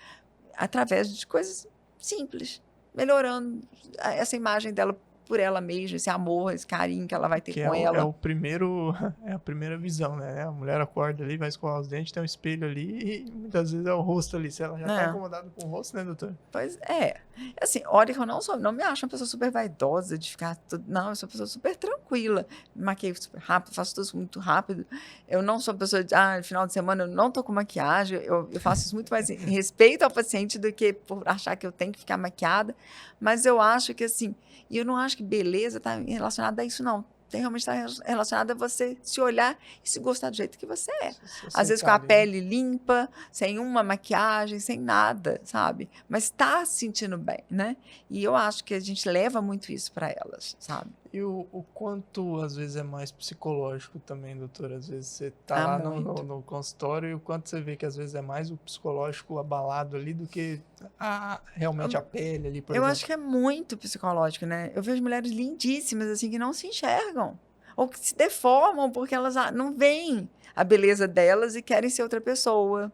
através de coisas simples, melhorando essa imagem dela por ela mesma, esse amor, esse carinho que ela vai ter com ela. É a primeira visão, né? A mulher acorda ali, vai escovar os dentes, tem um espelho ali e muitas vezes é o rosto ali. Se ela já tá incomodada com o rosto, né, doutor? Pois é. Assim, olha que eu não me acho uma pessoa super vaidosa de ficar... Não, eu sou uma pessoa super tranquila. Me maqueio super rápido, faço tudo muito rápido. Eu não sou uma pessoa de... no final de semana eu não tô com maquiagem. Eu faço isso muito mais em respeito ao paciente do que por achar que eu tenho que ficar maquiada. Mas eu acho que, assim... E eu não acho que beleza está relacionada a isso, não. Realmente está relacionada a você se olhar e se gostar do jeito que você é. Às vezes com a pele limpa, sem uma maquiagem, sem nada, sabe? Mas está se sentindo bem, né? E eu acho que a gente leva muito isso para elas, sabe? E o quanto, às vezes, é mais psicológico também, doutora? Às vezes você tá lá no consultório e o quanto você vê que, às vezes, é mais o psicológico abalado ali do que realmente a pele ali, por exemplo. Eu acho que é muito psicológico, né? Eu vejo mulheres lindíssimas, assim, que não se enxergam. ou que se deformam porque elas não veem a beleza delas e querem ser outra pessoa.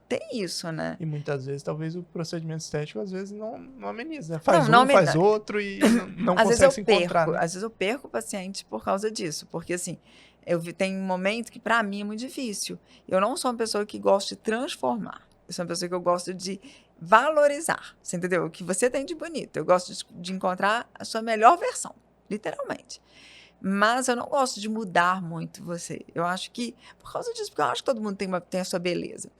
Tem isso, né? E muitas vezes, talvez o procedimento estético, às vezes, não ameniza, né? Não, Faz não um, faz outro e não Às vezes consegue eu se encontrar, perco, né? às vezes eu perco o paciente por causa disso, porque assim, tem um momento que para mim é muito difícil. Eu não sou uma pessoa que gosta de transformar. Eu sou uma pessoa que eu gosto de valorizar, você entendeu? O que você tem de bonito. Eu gosto de encontrar a sua melhor versão, literalmente. Mas eu não gosto de mudar muito você. Eu acho que, por causa disso, porque eu acho que todo mundo tem a sua beleza.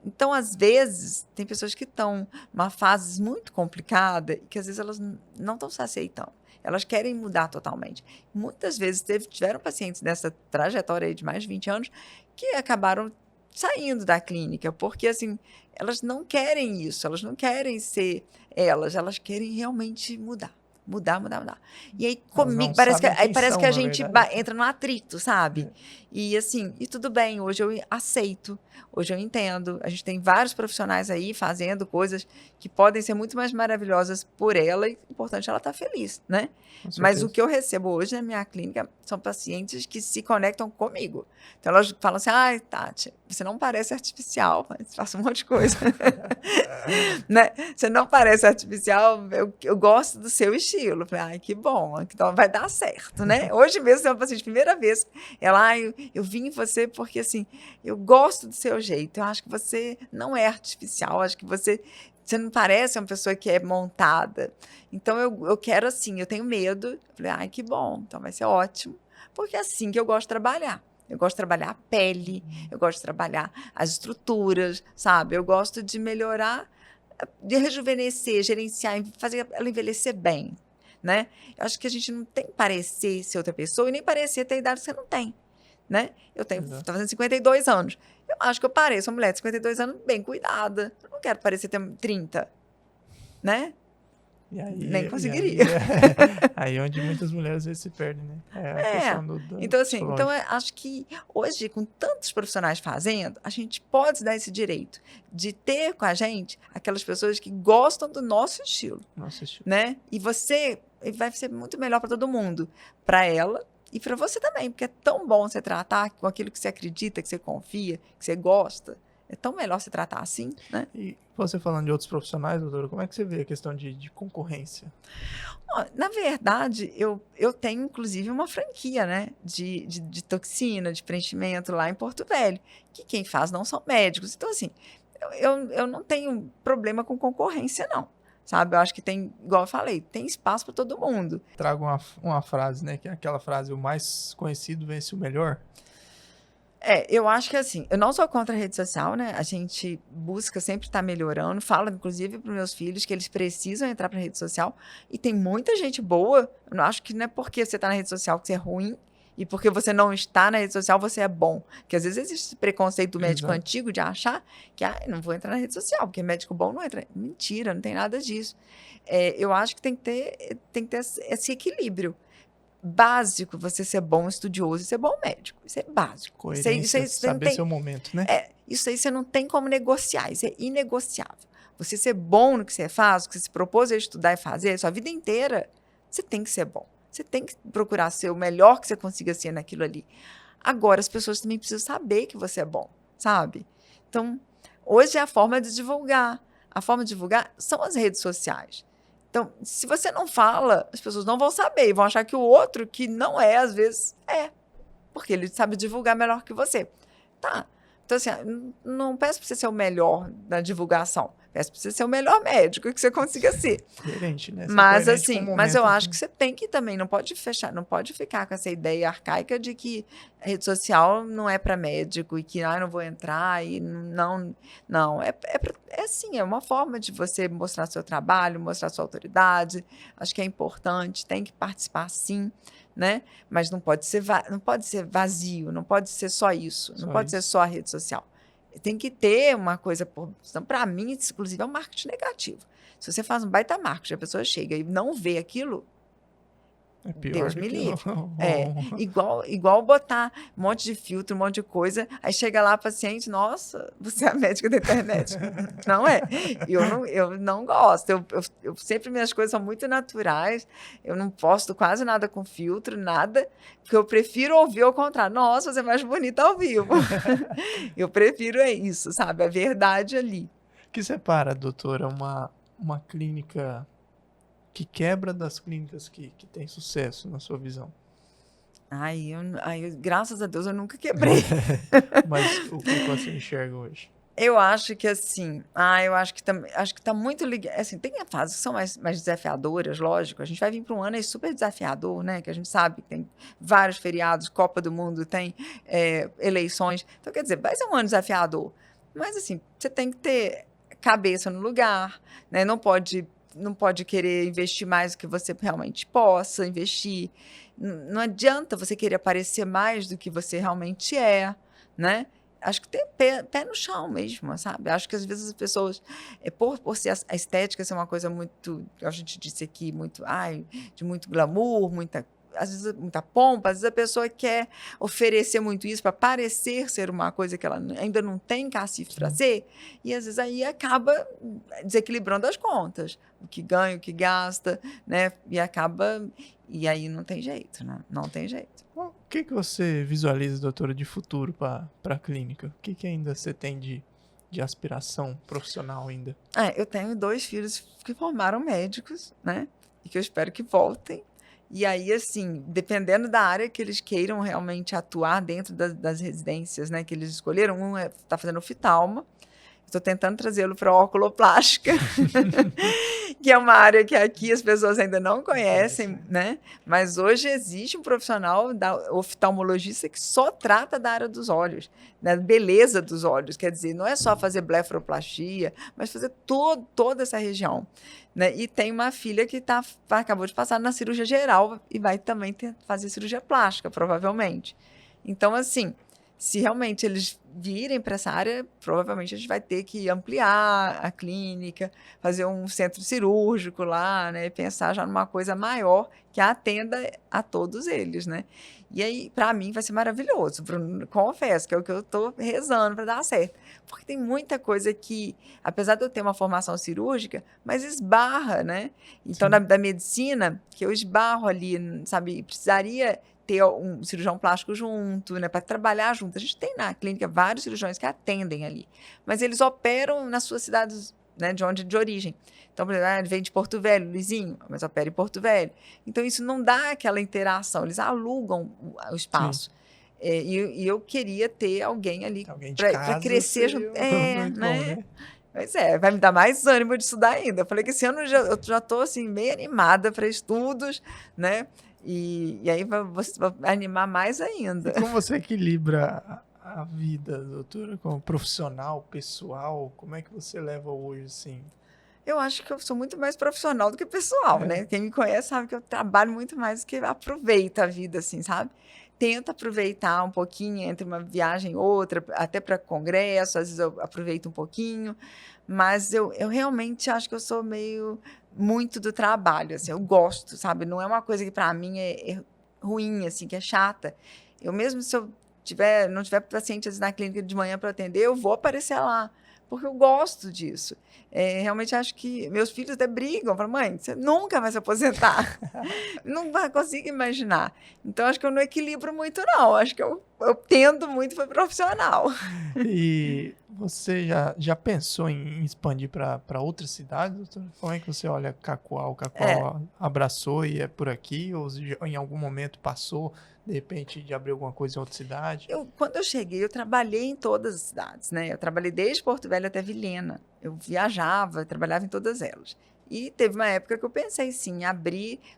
Então, às vezes, tem pessoas que estão numa fase muito complicada e que às vezes elas não estão se aceitando. Elas querem mudar totalmente. Muitas vezes tiveram pacientes nessa trajetória aí de mais de 20 anos que acabaram saindo da clínica, porque assim, elas não querem isso, elas não querem ser elas querem realmente mudar. Mudar, mudar, mudar. E aí Elas não comigo, parece sabem quem que são, a na gente verdade. entra no atrito, sabe? É. E assim, e tudo bem, hoje eu aceito. Hoje eu entendo, a gente tem vários profissionais aí fazendo coisas que podem ser muito mais maravilhosas por ela e o importante é ela estar feliz, né? Com Mas o certeza. que eu recebo hoje na minha clínica são pacientes que se conectam comigo. Então elas falam assim, ai, Tati, você não parece artificial, mas faço um monte de coisa. Né? Você não parece artificial, eu gosto do seu estilo. Eu falei, ai, que bom, então vai dar certo, né? Hoje mesmo tem uma paciente, primeira vez, ela, ai, eu vim em você porque, assim, eu gosto do seu jeito, eu acho que você não é artificial, acho que você não parece uma pessoa que é montada. Então, eu quero assim, eu tenho medo. Eu falei, ai, que bom, então vai ser ótimo, porque é assim que eu gosto de trabalhar. Eu gosto de trabalhar a pele, eu gosto de trabalhar as estruturas, sabe? Eu gosto de melhorar, de rejuvenescer, gerenciar, fazer ela envelhecer bem, né? Eu acho que a gente não tem que parecer ser outra pessoa e nem parecer ter a idade que você não tem, né? Eu estou Exato. fazendo 52 anos. Eu acho que eu pareço uma mulher de 52 anos bem cuidada. Eu não quero parecer ter 30, né? E Nem aí, conseguiria. aí é onde muitas mulheres às vezes se perdem, né? É a questão do Então, assim, psicológico. acho que hoje, com tantos profissionais fazendo, a gente pode dar esse direito de ter com a gente aquelas pessoas que gostam do nosso estilo, Nosso estilo. né? E você vai ser muito melhor para todo mundo, para ela e para você também, porque é tão bom você tratar com aquilo que você acredita, que você confia, que você gosta. É tão melhor se tratar assim, né? E você falando de outros profissionais, doutora, como é que você vê a questão de concorrência? Ó, na verdade, eu tenho inclusive uma franquia, né, de toxina, de preenchimento lá em Porto Velho, que quem faz não são médicos. Então, assim, eu não tenho problema com concorrência, não. Sabe? Eu acho que tem, igual eu falei, tem espaço para todo mundo. Trago uma frase, né? Que é aquela frase, o mais conhecido vence o melhor. Eu acho que assim, eu não sou contra a rede social, né? A gente busca sempre estar melhorando. Falo, inclusive, para os meus filhos que eles precisam entrar para a rede social. E tem muita gente boa. Eu não acho que não é porque você está na rede social que você é ruim. E porque você não está na rede social, você é bom. Porque às vezes existe esse preconceito do médico Exato. antigo de achar que não vou entrar na rede social, porque médico bom não entra. Mentira, não tem nada disso. Eu acho que tem que ter esse equilíbrio básico você ser bom estudioso e ser bom médico. Isso é básico. Coerência, Você não saber tem. seu momento, né? Isso aí você não tem como negociar, isso é inegociável. Você ser bom no que você faz, o que você se propôs a estudar e fazer, a sua vida inteira, você tem que ser bom. Você tem que procurar ser o melhor que você consiga ser naquilo ali. Agora, as pessoas também precisam saber que você é bom, sabe? Então, hoje é a forma de divulgar. A forma de divulgar são as redes sociais. Então, se você não fala, as pessoas não vão saber e vão achar que o outro, que não é, às vezes, porque ele sabe divulgar melhor que você. Tá. Então, assim, não peço para você ser o melhor na divulgação. Peço para você ser o melhor médico que você consiga ser. Coerente, né? Ser Mas, coerente com o assim, mas eu momento. acho que você tem que também, não pode fechar, não pode ficar com essa ideia arcaica de que a rede social não é para médico e que não vou entrar e não. Não, assim, é uma forma de você mostrar seu trabalho, mostrar sua autoridade. Acho que é importante, tem que participar sim, né? Mas não pode ser vazio, não pode ser só isso, não pode ser só a rede social. Tem que ter uma coisa, para mim, isso, inclusive, é um marketing negativo. Se você faz um baita marketing, a pessoa chega e não vê aquilo, É pior Deus do me que livre. Igual botar um monte de filtro, um monte de coisa, aí chega lá a paciente, nossa, você é a médica da internet. Não é. Eu não gosto. Eu sempre, minhas coisas são muito naturais, eu não posto quase nada com filtro, nada, porque eu prefiro ouvir ao contrário. Nossa, você é mais bonita ao vivo. Eu prefiro isso, sabe? A verdade ali. O que separa, doutora, uma clínica que quebra das clínicas que tem sucesso, na sua visão? Graças a Deus, eu nunca quebrei. Mas o que você enxerga hoje? Eu acho que assim, acho que tá muito ligado. Assim, tem fases que são mais desafiadoras, lógico. A gente vai vir para um ano aí super desafiador, né? Que a gente sabe que tem vários feriados, Copa do Mundo, tem eleições. Então, quer dizer, vai ser um ano desafiador. Mas, assim, você tem que ter cabeça no lugar, né? Não pode querer investir mais do que você realmente possa investir. Não adianta você querer parecer mais do que você realmente é, né? Acho que ter pé no chão mesmo, sabe? Acho que às vezes as pessoas, por ser a estética ser uma coisa muito, a gente disse aqui, de muito glamour, às vezes muita pompa, às vezes a pessoa quer oferecer muito isso para parecer ser uma coisa que ela ainda não tem cacife para ser, e às vezes aí acaba desequilibrando as contas, o que ganha, o que gasta, né? E aí não tem jeito, né? Não tem jeito. O que você visualiza, doutora, de futuro para a clínica? O que ainda você tem de aspiração profissional ainda? Eu tenho 2 filhos que formaram médicos, né? E que eu espero que voltem. E aí, assim, dependendo da área que eles queiram realmente atuar dentro das residências, né, que eles escolheram, um está fazendo oftalmo. Estou tentando trazê-lo para a oculoplástica, que é uma área que aqui as pessoas ainda não conhecem, né? Mas hoje existe um profissional oftalmologista que só trata da área dos olhos, da beleza dos olhos. Quer dizer, não é só fazer blefaroplastia, mas fazer toda essa região, né? E tem uma filha que acabou de passar na cirurgia geral e vai também fazer cirurgia plástica, provavelmente. Então, assim, se realmente eles virem para essa área, provavelmente a gente vai ter que ampliar a clínica, fazer um centro cirúrgico lá, né? Pensar já numa coisa maior que atenda a todos eles, né? E aí, para mim, vai ser maravilhoso, Bruno, confesso, que é o que eu estou rezando para dar certo. Porque tem muita coisa que, apesar de eu ter uma formação cirúrgica, mas esbarra, né? Então, da medicina, que eu esbarro ali, sabe? Precisaria ter um cirurgião plástico junto, né, para trabalhar junto. A gente tem na clínica vários cirurgiões que atendem ali, mas eles operam nas suas cidades, né, de origem. Então, por exemplo, ele vem de Porto Velho, Luizinho, mas opera em Porto Velho. Então, isso não dá aquela interação, eles alugam o espaço. E eu queria ter alguém ali para crescer junto. Né? Bom, né? Pois vai me dar mais ânimo de estudar ainda. Eu falei que esse ano eu já estou assim, meio animada para estudos, né? E aí você vai animar mais ainda. E como você equilibra a vida, doutora, como profissional, pessoal? Como é que você leva hoje, assim? Eu acho que eu sou muito mais profissional do que pessoal, né? Quem me conhece sabe que eu trabalho muito mais do que aproveito a vida, assim, sabe? Tento aproveitar um pouquinho entre uma viagem e outra, até para congresso, às vezes eu aproveito um pouquinho, mas eu realmente acho que eu sou muito do trabalho, assim, eu gosto, sabe? Não é uma coisa que para mim é ruim, assim, que é chata. Eu mesmo, se eu não tiver pacientes na clínica de manhã para atender, eu vou aparecer lá, porque eu gosto disso. Realmente acho que meus filhos até brigam, falam, mãe, você nunca vai se aposentar. Não vai conseguir imaginar. Então, acho que eu não equilibro muito, não. Acho que eu tendo muito para profissional. E você já pensou em expandir para outras cidades, doutora? Como é que você olha Cacoal? Cacoal abraçou e é por aqui? Ou em algum momento passou, de repente, de abrir alguma coisa em outra cidade? Quando eu cheguei, eu trabalhei em todas as cidades, né? Eu trabalhei desde Porto Velho até Vilhena. Eu viajava, trabalhava em todas elas. E teve uma época que eu pensei, sim,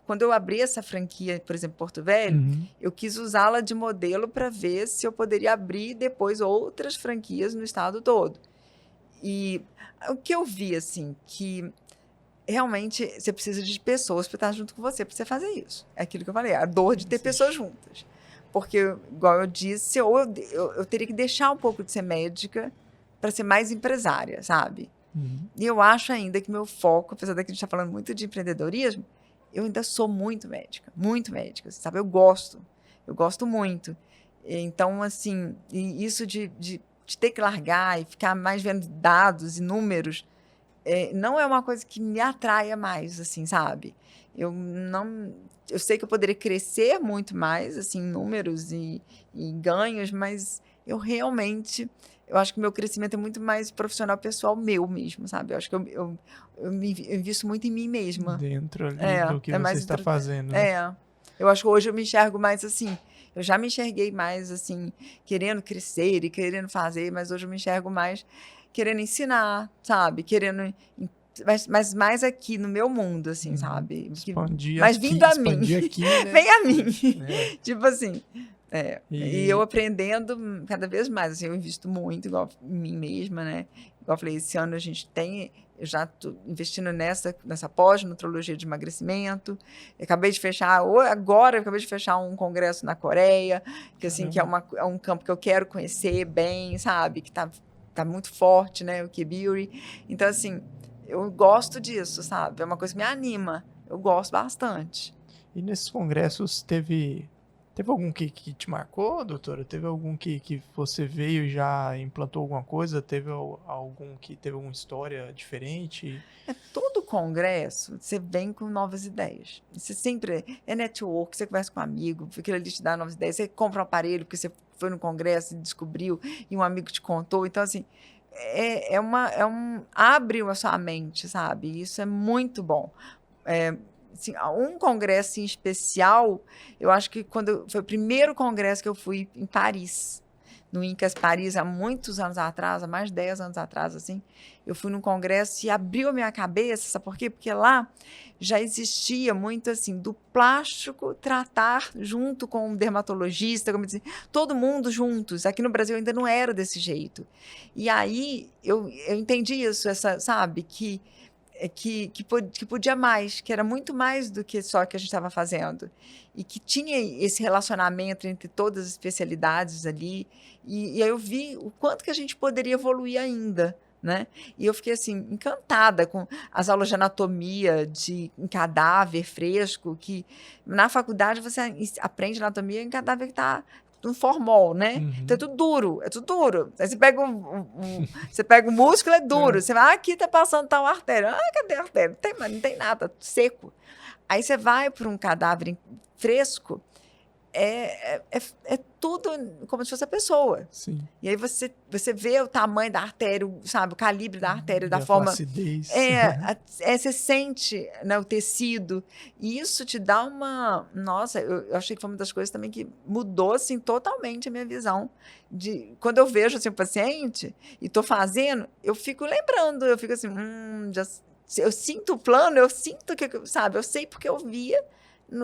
quando eu abri essa franquia, por exemplo, Porto Velho, eu quis usá-la de modelo para ver se eu poderia abrir depois outras franquias no estado todo. E o que eu vi, assim, que realmente você precisa de pessoas para estar junto com você, para você fazer isso. É aquilo que eu falei, a dor de ter pessoas juntas. Porque, igual eu disse, eu teria que deixar um pouco de ser médica para ser mais empresária, sabe? E eu acho ainda que meu foco, apesar de que a gente está falando muito de empreendedorismo, eu ainda sou muito médica, sabe? Eu gosto muito. Então, assim, e isso de ter que largar e ficar mais vendo dados e números, não é uma coisa que me atraia mais, assim, sabe? Eu não, eu sei que eu poderia crescer muito mais, assim, em números e ganhos, mas eu acho que meu crescimento é muito mais profissional, pessoal meu mesmo, sabe? Eu acho que eu invisto muito em mim mesma. Dentro ali do que É você mais está fazendo, né? eu acho que hoje eu me enxergo mais assim. Eu já me enxerguei mais assim, querendo crescer e querendo fazer, mas hoje eu me enxergo mais querendo ensinar, sabe? Querendo. Mas mais aqui no meu mundo, assim, sabe? Expandir Mas aqui, vindo a mim. expandir aqui, né? Vem a mim. É. Tipo assim. E eu E aprendendo cada vez mais, assim, eu invisto muito igual em mim mesma, né? Igual eu falei, esse ano eu já estou investindo nessa pós-nutrologia de emagrecimento. Eu acabei de fechar um congresso na Coreia, que assim, que é um campo que eu quero conhecer bem, sabe? Que tá muito forte, né? O K-Beauty. Então, assim, eu gosto disso, sabe? É uma coisa que me anima. Eu gosto bastante. E nesses congressos teve algum que te marcou, doutora? Teve algum que você veio e já implantou alguma coisa? Teve algum que teve alguma história diferente? Todo congresso, você vem com novas ideias. Você sempre é network, você conversa com um amigo, aquilo ali te dá novas ideias. Você compra um aparelho porque você foi no congresso e descobriu, e um amigo te contou. Então, assim, abre a sua mente, sabe? Isso é muito bom. Assim, um congresso em especial, eu acho que foi o primeiro congresso que eu fui em Paris, no Incas Paris, há muitos anos atrás, há mais de 10 anos atrás, assim, eu fui num congresso e abriu a minha cabeça, sabe por quê? Porque lá já existia muito, assim, do plástico tratar junto com um dermatologista, como dizer, todo mundo juntos. Aqui no Brasil ainda não era desse jeito. E aí eu entendi isso, sabe, que podia mais, que era muito mais do que só que a gente estava fazendo. E que tinha esse relacionamento entre todas as especialidades ali. E aí eu vi o quanto que a gente poderia evoluir ainda. Né? E eu fiquei assim, encantada com as aulas de anatomia em cadáver fresco, que na faculdade você aprende anatomia em cadáver que está no formol, né? Então é tudo duro, é tudo duro. Aí você pega o músculo, é duro. Você vai, aqui tá passando tal artéria. Cadê a artéria? Não tem nada, seco. Aí você vai para um cadáver fresco, é tudo como se fosse a pessoa. Sim. E aí você vê o tamanho da artéria, sabe, o calibre da artéria, da a forma. Flacidez. Você sente, né, o tecido. E isso te dá uma. Nossa, eu achei que foi uma das coisas também que mudou assim, totalmente a minha visão. Quando eu vejo assim, o paciente e estou fazendo, eu fico lembrando, eu fico assim, eu sinto o plano, eu sinto que, sabe, eu sei porque eu via.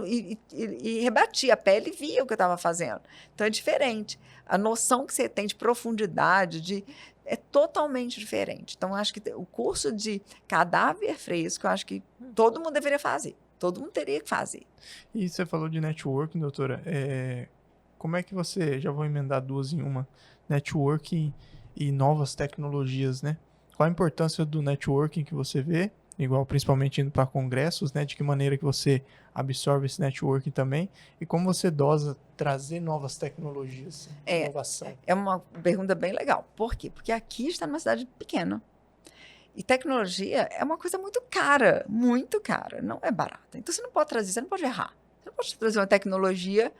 E rebatia a pele e via o que eu estava fazendo. Então é diferente. A noção que você tem de profundidade é totalmente diferente. Então, acho que o curso de cadáver fresco, eu acho que todo mundo deveria fazer. Todo mundo teria que fazer. E você falou de networking, doutora. Como é que você, já vou emendar duas em uma, networking e novas tecnologias, né? Qual a importância do networking que você vê, igual principalmente indo para congressos, né? De que maneira que você absorve esse networking também e como você dosa trazer novas tecnologias, inovação? É uma pergunta bem legal. Por quê? Porque aqui está numa cidade pequena. E tecnologia é uma coisa muito cara, não é barata. Então você não pode trazer, você não pode errar. Você não pode trazer uma tecnologia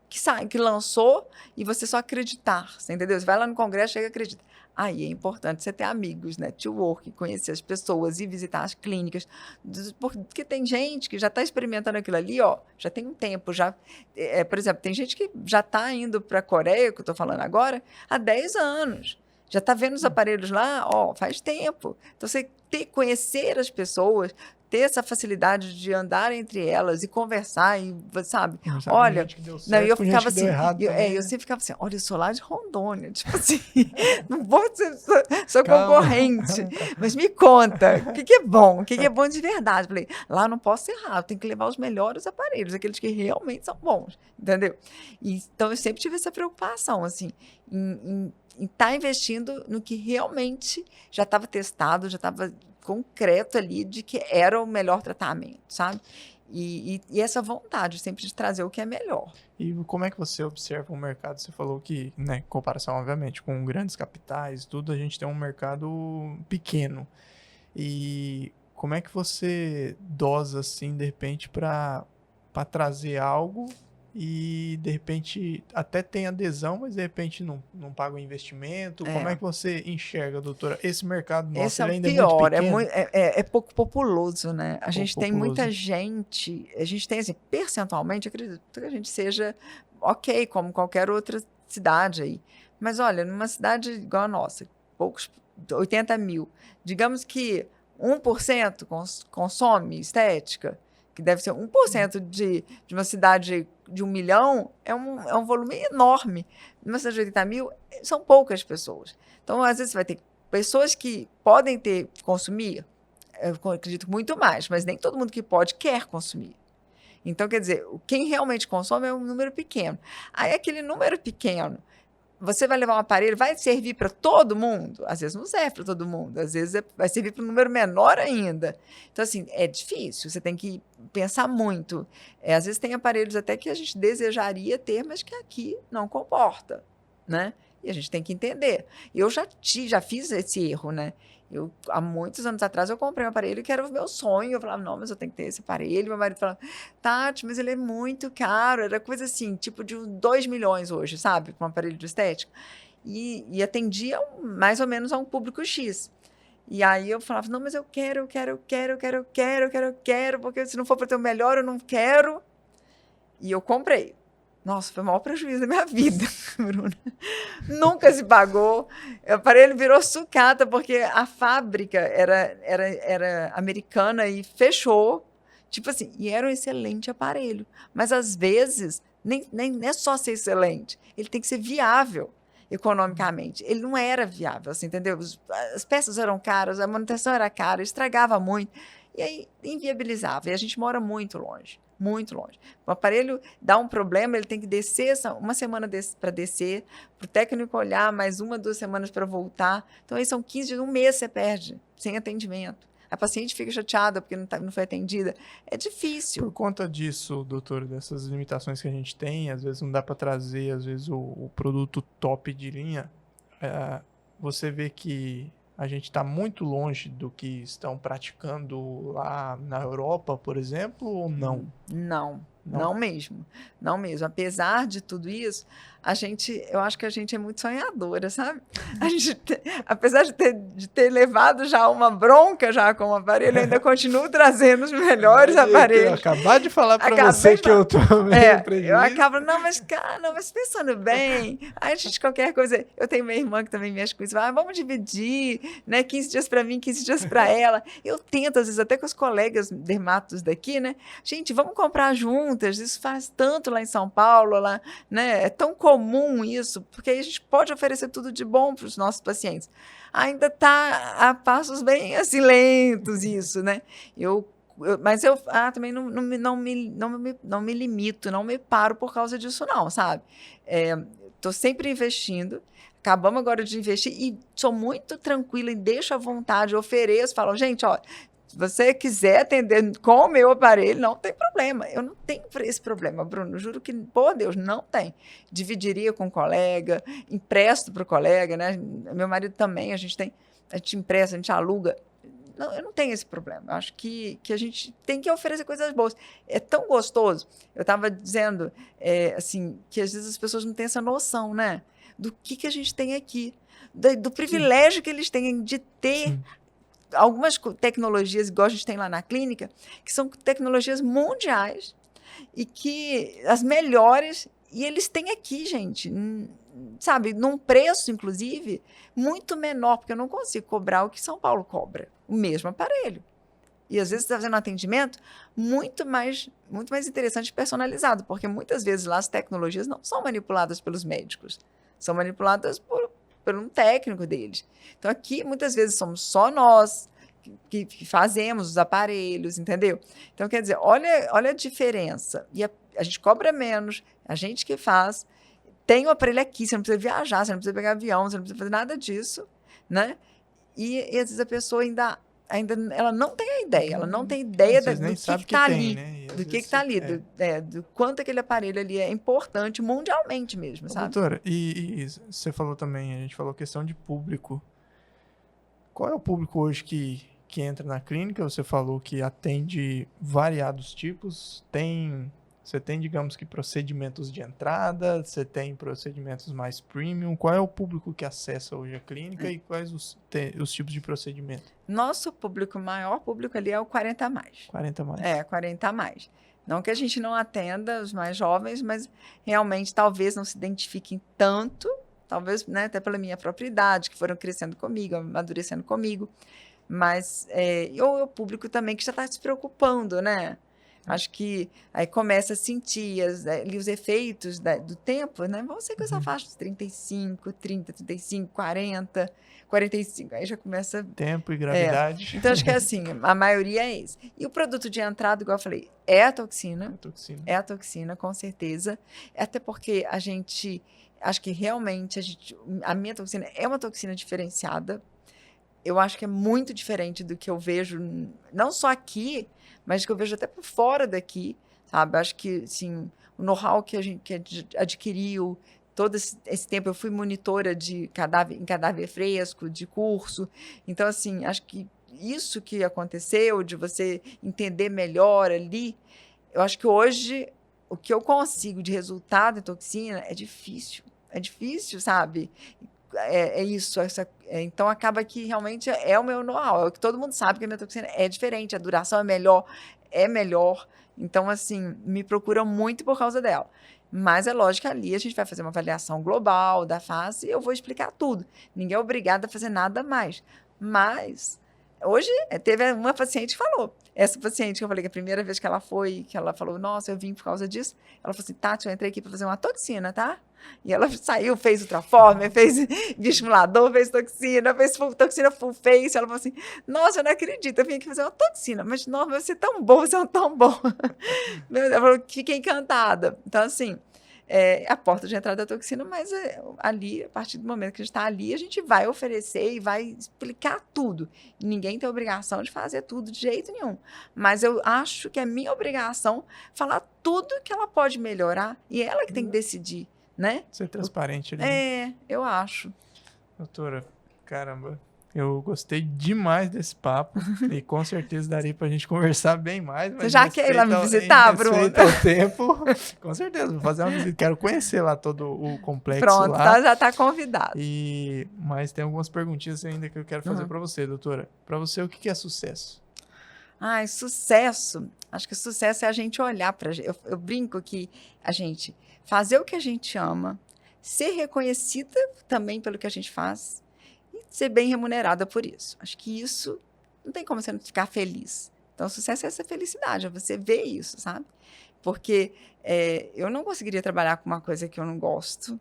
que lançou e você só acreditar, você entendeu? Você vai lá no congresso, chega e acredita. Aí é importante você ter amigos, network, conhecer as pessoas, ir visitar as clínicas, porque tem gente que já está experimentando aquilo ali, ó, já tem um tempo, por exemplo, tem gente que já está indo para a Coreia, que eu estou falando agora, há 10 anos. Já está vendo os aparelhos lá, ó, faz tempo. Então, você conhecer as pessoas, ter essa facilidade de andar entre elas e conversar, e, sabe? Olha, não, eu ficava assim, eu sempre ficava assim, olha, eu sou lá de Rondônia, tipo assim, não vou ser sou concorrente, mas me conta, o que é bom? O que é bom de verdade? Falei, lá eu não posso errar, eu tenho que levar os melhores aparelhos, aqueles que realmente são bons, entendeu? Então, eu sempre tive essa preocupação, assim, em estar investindo no que realmente já estava testado, já estava concreto ali de que era o melhor tratamento, sabe? E essa vontade sempre de trazer o que é melhor. E como é que você observa o mercado? Você falou que, né, em comparação, obviamente, com grandes capitais, tudo, a gente tem um mercado pequeno. E como é que você dosa, assim, de repente, para trazer algo e, de repente, até tem adesão, mas, de repente, não paga o investimento? Como é É. que você enxerga, doutora? Esse mercado Esse nosso, é ele o ainda é muito pior, pequeno? é pouco populoso, né? A gente tem Populoso. muita gente, a gente tem, assim, percentualmente, eu acredito que a gente seja ok, como qualquer outra cidade aí. Mas olha, numa cidade igual a nossa, poucos, 80 mil, digamos que 1% consome estética, que deve ser 1% de uma cidade de 1 milhão, é um volume enorme. Numa cidade de 80 mil, são poucas pessoas. Então, às vezes, você vai ter pessoas que podem consumir, eu acredito muito mais, mas nem todo mundo que pode quer consumir. Então, quer dizer, quem realmente consome é um número pequeno. Aí, aquele número pequeno, você vai levar um aparelho, vai servir para todo mundo? Às vezes não serve para todo mundo, às vezes vai servir para um número menor ainda. Então, assim, é difícil, você tem que pensar muito. Às vezes tem aparelhos até que a gente desejaria ter, mas que aqui não comporta, né? E a gente tem que entender. Eu já fiz esse erro, né? Há muitos anos atrás, eu comprei um aparelho que era o meu sonho. Eu falava, não, mas eu tenho que ter esse aparelho. Meu marido falava, Tati, mas ele é muito caro. Era coisa assim, tipo de 2 milhões hoje, sabe? Para um aparelho de estética. E atendia mais ou menos a um público X. E aí eu falava, não, mas eu quero, porque se não for para ter o melhor, eu não quero. E eu comprei. Nossa, foi o maior prejuízo da minha vida, Bruna. Nunca se pagou. O aparelho virou sucata, porque a fábrica era americana e fechou. Tipo assim, e era um excelente aparelho. Mas, às vezes, nem é só ser excelente. Ele tem que ser viável economicamente. Ele não era viável, assim, entendeu? As peças eram caras, a manutenção era cara, estragava muito. E aí, inviabilizava. E a gente mora muito longe. Muito longe. O aparelho dá um problema, ele tem que descer uma semana para descer, para o técnico olhar, mais 1, 2 semanas para voltar. Então, aí são 15 dias, 1 mês você perde, sem atendimento. A paciente fica chateada porque não foi atendida. É difícil. Por conta disso, doutor, dessas limitações que a gente tem, às vezes não dá para trazer, às vezes, o produto top de linha, você vê que a gente está muito longe do que estão praticando lá na Europa, por exemplo, ou não? Não mesmo. Não mesmo. Apesar de tudo isso, eu acho que a gente é muito sonhadora, sabe? Apesar de ter levado já uma bronca já com o aparelho, eu ainda continuo trazendo os melhores aparelhos. Acabar de falar para você que eu tô meio prejuízo. Eu acabo, mas pensando bem, aí a gente qualquer coisa, eu tenho minha irmã que também mexe com isso, vamos dividir, né, 15 dias para mim, 15 dias para ela. Eu tento, às vezes, até com os colegas dermatos daqui, né, gente, vamos comprar juntas, isso faz tanto lá em São Paulo, lá, né, é tão comum isso, porque aí a gente pode oferecer tudo de bom para os nossos pacientes. Ainda está a passos bem assim lentos isso, né? Mas eu também não me limito, não me paro por causa disso não, sabe? Estou sempre investindo, acabamos agora de investir e sou muito tranquila e deixo à vontade, ofereço, falo, gente, ó, se você quiser atender com o meu aparelho, não tem problema. Eu não tenho esse problema, Bruno. Juro que, por Deus, não tem. Dividiria com um colega, empresto para o colega, né? Meu marido também, a gente empresta, a gente aluga. Não, eu não tenho esse problema. Eu acho que a gente tem que oferecer coisas boas. É tão gostoso. Eu estava dizendo, assim, que às vezes as pessoas não têm essa noção, né? Do que a gente tem aqui. Do privilégio que eles têm de ter... Sim. Algumas tecnologias, igual a gente tem lá na clínica, que são tecnologias mundiais e que as melhores, e eles têm aqui, gente, sabe, num preço, inclusive, muito menor, porque eu não consigo cobrar o que São Paulo cobra, o mesmo aparelho. E, às vezes, está fazendo um atendimento muito mais interessante e personalizado, porque, muitas vezes, lá as tecnologias não são manipuladas pelos médicos, são manipuladas por um técnico deles. Então, aqui, muitas vezes, somos só nós que fazemos os aparelhos, entendeu? Então, quer dizer, olha a diferença. E a gente cobra menos, a gente que faz, tem o aparelho aqui, você não precisa viajar, você não precisa pegar avião, você não precisa fazer nada disso, né? E às vezes, a pessoa ainda ainda ela não tem a ideia, ela não tem ideia do que está ali, né? do que está ali, do quanto aquele aparelho ali é importante mundialmente mesmo, sabe? Doutora, e você falou também, a gente falou questão de público. Qual é o público hoje que entra na clínica? Você falou que atende variados tipos. Você tem, digamos que, procedimentos de entrada, você tem procedimentos mais premium. Qual é o público que acessa hoje a clínica e quais os tipos de procedimento? Nosso público, maior público ali é o 40 a mais. 40 a mais. 40 a mais. Não que a gente não atenda os mais jovens, mas realmente talvez não se identifiquem tanto, talvez, né, até pela minha própria idade, que foram crescendo comigo, amadurecendo comigo. Mas o público também que já está se preocupando, né? Acho que aí começa a sentir ali os efeitos do tempo, né? Vão ser com essa faixa dos 35, 30, 35, 40, 45, aí já começa... Tempo e gravidade. Então, acho que assim, a maioria é esse. E o produto de entrada, igual eu falei, é a toxina. É a toxina, com certeza. Até porque a gente... Acho que realmente a minha toxina é uma toxina diferenciada. Eu acho que é muito diferente do que eu vejo, não só aqui, mas que eu vejo até por fora daqui, sabe? Acho que, assim, o know-how que a gente adquiriu, todo esse tempo eu fui monitora em cadáver fresco, de curso. Então, assim, acho que isso que aconteceu, de você entender melhor ali, eu acho que hoje o que eu consigo de resultado em toxina é difícil. É difícil, sabe? Isso. Então, acaba que realmente é o meu know-how. É o que todo mundo sabe que a minha toxina é diferente, a duração é melhor. Então, assim, me procuram muito por causa dela. Mas é lógico que ali a gente vai fazer uma avaliação global da face e eu vou explicar tudo. Ninguém é obrigado a fazer nada mais. Mas hoje teve uma paciente que falou. Essa paciente que eu falei que a primeira vez que ela foi, que ela falou, nossa, eu vim por causa disso. Ela falou assim, Tati, eu entrei aqui para fazer uma toxina, tá? E ela saiu, fez ultraformer, fez bioestimulador, fez toxina full face. Ela falou assim, nossa, eu não acredito, eu vim aqui fazer uma toxina. Mas, nossa, você é tão bom, você é tão bom. Ela falou, fiquei encantada. Então, assim, a porta de entrada da toxina, mas ali, a partir do momento que a gente está ali, a gente vai oferecer e vai explicar tudo. E ninguém tem obrigação de fazer tudo de jeito nenhum. Mas eu acho que é minha obrigação falar tudo que ela pode melhorar e ela que tem que decidir, né? Ser transparente ali. Né? Eu acho. Doutora, caramba, eu gostei demais desse papo e com certeza daria pra gente conversar bem mais. Mas você já quer ir lá me visitar, Bruno? Respeito ao tempo, com certeza, vou fazer uma visita. Quero conhecer lá todo o complexo. Pronto, lá. Já tá convidado. Mas tem algumas perguntinhas ainda que eu quero fazer pra você, doutora. Pra você, o que é sucesso? Sucesso. Acho que sucesso é a gente olhar pra gente. Eu brinco que a gente fazer o que a gente ama, ser reconhecida também pelo que a gente faz e ser bem remunerada por isso. Acho que isso não tem como você não ficar feliz. Então, o sucesso é essa felicidade, é você ver isso, sabe? Porque eu não conseguiria trabalhar com uma coisa que eu não gosto.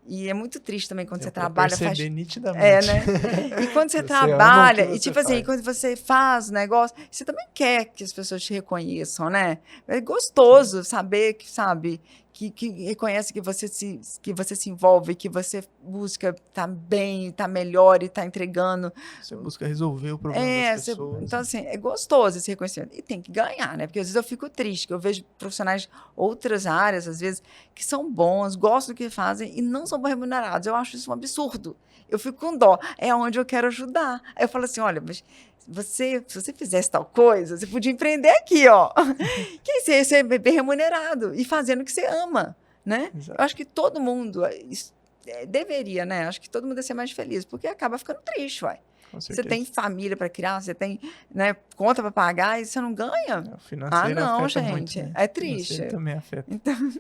E é muito triste também quando você trabalha... nitidamente. Né? E quando você trabalha, e tipo assim, quando você faz o negócio, você também quer que as pessoas te reconheçam, né? É gostoso saber que, sabe, que reconhece que você se envolve, que você busca estar bem, estar melhor e estar entregando. Você busca resolver o problema das pessoas. Então, assim, é gostoso esse reconhecimento. E tem que ganhar, né? Porque às vezes eu fico triste, que eu vejo profissionais de outras áreas, às vezes, que são bons, gostam do que fazem e não são bem remunerados. Eu acho isso um absurdo. Eu fico com dó. É onde eu quero ajudar. Aí eu falo assim, olha, mas se você fizesse tal coisa, você podia empreender aqui, ó. Que você é bem remunerado e fazendo o que você ama, né? Exato. Eu acho que todo mundo deveria, né? Acho que todo mundo deve ser mais feliz, porque acaba ficando triste, uai. Você tem família para criar, você tem, né, conta para pagar e você não ganha? O financeiro não, afeta gente. Muito, né? É triste. O financeiro também afeta. Então...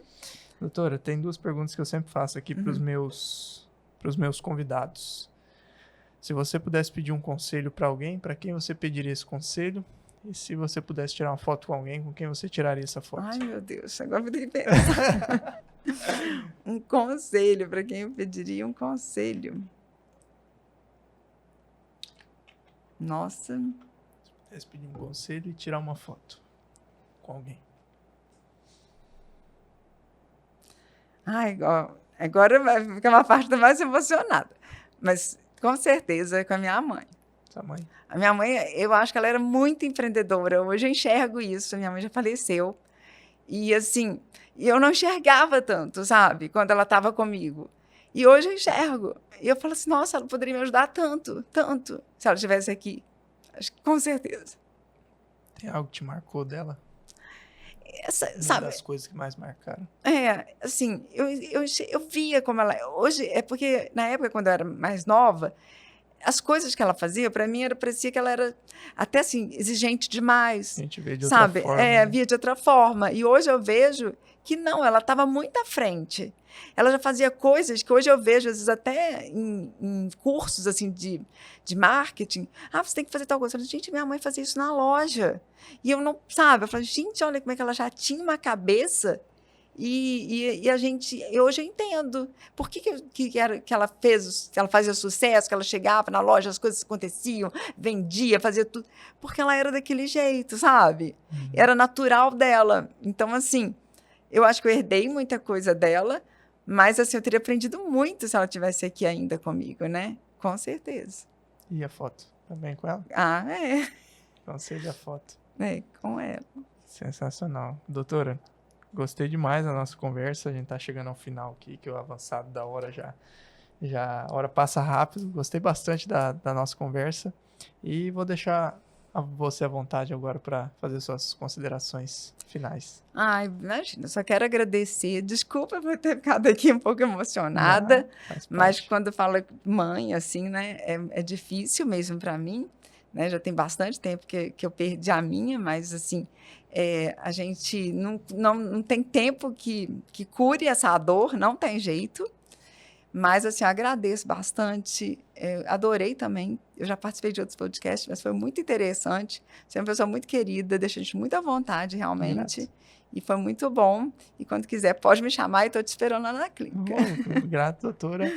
Doutora, tem 2 perguntas que eu sempre faço aqui para os meus convidados. Se você pudesse pedir um conselho para alguém, para quem você pediria esse conselho? E se você pudesse tirar uma foto com alguém, com quem você tiraria essa foto? Ai, meu Deus, agora vou ter que pensar. Um conselho, para quem eu pediria um conselho? Nossa. Se pudesse pedir um conselho e tirar uma foto com alguém. Ai, agora vai ficar uma parte mais emocionada. Mas, com certeza, é com a minha mãe. Sua mãe? A minha mãe, eu acho que ela era muito empreendedora. Hoje eu enxergo isso. A minha mãe já faleceu. E assim, eu não enxergava tanto, sabe? Quando ela estava comigo. E hoje eu enxergo. E eu falo assim, nossa, ela poderia me ajudar tanto, tanto, se ela estivesse aqui. Acho que com certeza. Tem algo que te marcou dela? Uma Sabe, das coisas que mais marcaram. assim, eu via como ela... Hoje, é porque na época, quando eu era mais nova, as coisas que ela fazia, para mim, parecia que ela era até assim, exigente A demais, gente vê de outra sabe? forma. Né? Via de outra forma. E hoje eu vejo que não, ela estava muito à frente. Ela já fazia coisas que hoje eu vejo, às vezes, até em cursos assim, de marketing. Ah, você tem que fazer tal coisa. Eu falei, gente, minha mãe fazia isso na loja. E eu não, sabe? Eu falei, gente, olha como é que ela já tinha uma cabeça. E a gente, hoje eu entendo por que ela fez, que ela fazia sucesso, que ela chegava na loja, as coisas aconteciam, vendia, fazia tudo, porque ela era daquele jeito, sabe? Era natural dela. Então, assim, eu acho que eu herdei muita coisa dela, mas assim, eu teria aprendido muito se ela estivesse aqui ainda comigo, né? Com certeza. E a foto? Também com ela? Ah, é. Concede a foto. Com ela. Sensacional. Doutora, gostei demais da nossa conversa. A gente tá chegando ao final aqui, que o avançado da hora já a hora passa rápido. Gostei bastante da nossa conversa e vou deixar você à vontade agora para fazer suas considerações finais. Ai, imagina, só quero agradecer. Desculpa por ter ficado aqui um pouco emocionada, mas quando fala mãe, assim, né, é difícil mesmo para mim, né? Já tem bastante tempo que eu perdi a minha, mas assim, a gente não tem tempo que cure essa dor, não tem jeito. Mas, assim, eu agradeço bastante. Adorei também. Eu já participei de outros podcasts, mas foi muito interessante. Você é uma pessoa muito querida, deixa a gente muito à vontade, realmente. Grato. E foi muito bom. E quando quiser, pode me chamar e estou te esperando lá na clínica. Grato, doutora.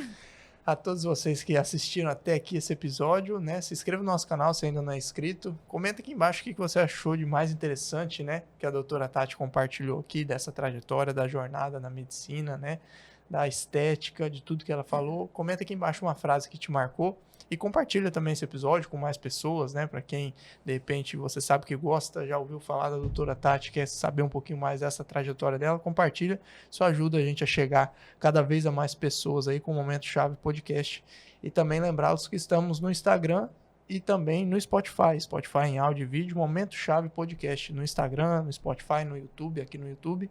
A todos vocês que assistiram até aqui esse episódio, né? Se inscreva no nosso canal se ainda não é inscrito. Comenta aqui embaixo o que você achou de mais interessante, né? Que a doutora Tati compartilhou aqui dessa trajetória, da jornada na medicina, né? Da estética, de tudo que ela falou. Comenta aqui embaixo uma frase que te marcou e compartilha também esse episódio com mais pessoas, né? Para quem, de repente, você sabe que gosta, já ouviu falar da doutora Tati, quer saber um pouquinho mais dessa trajetória dela, compartilha. Isso ajuda a gente a chegar cada vez a mais pessoas aí com o Momento Chave Podcast. E também lembrá-los que estamos no Instagram e também no Spotify. Spotify em áudio e vídeo, Momento Chave Podcast no Instagram, no Spotify, no YouTube, aqui no YouTube.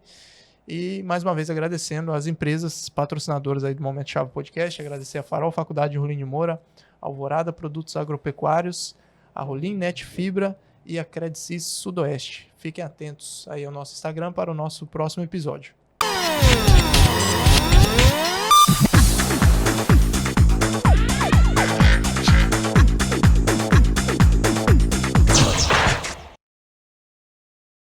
E, mais uma vez, agradecendo às empresas patrocinadoras aí do Momento Chave Podcast, agradecer a Farol Faculdade de Rolim de Moura, Alvorada Produtos Agropecuários, a Rolim Net Fibra e a Credicis Sudoeste. Fiquem atentos aí ao nosso Instagram para o nosso próximo episódio.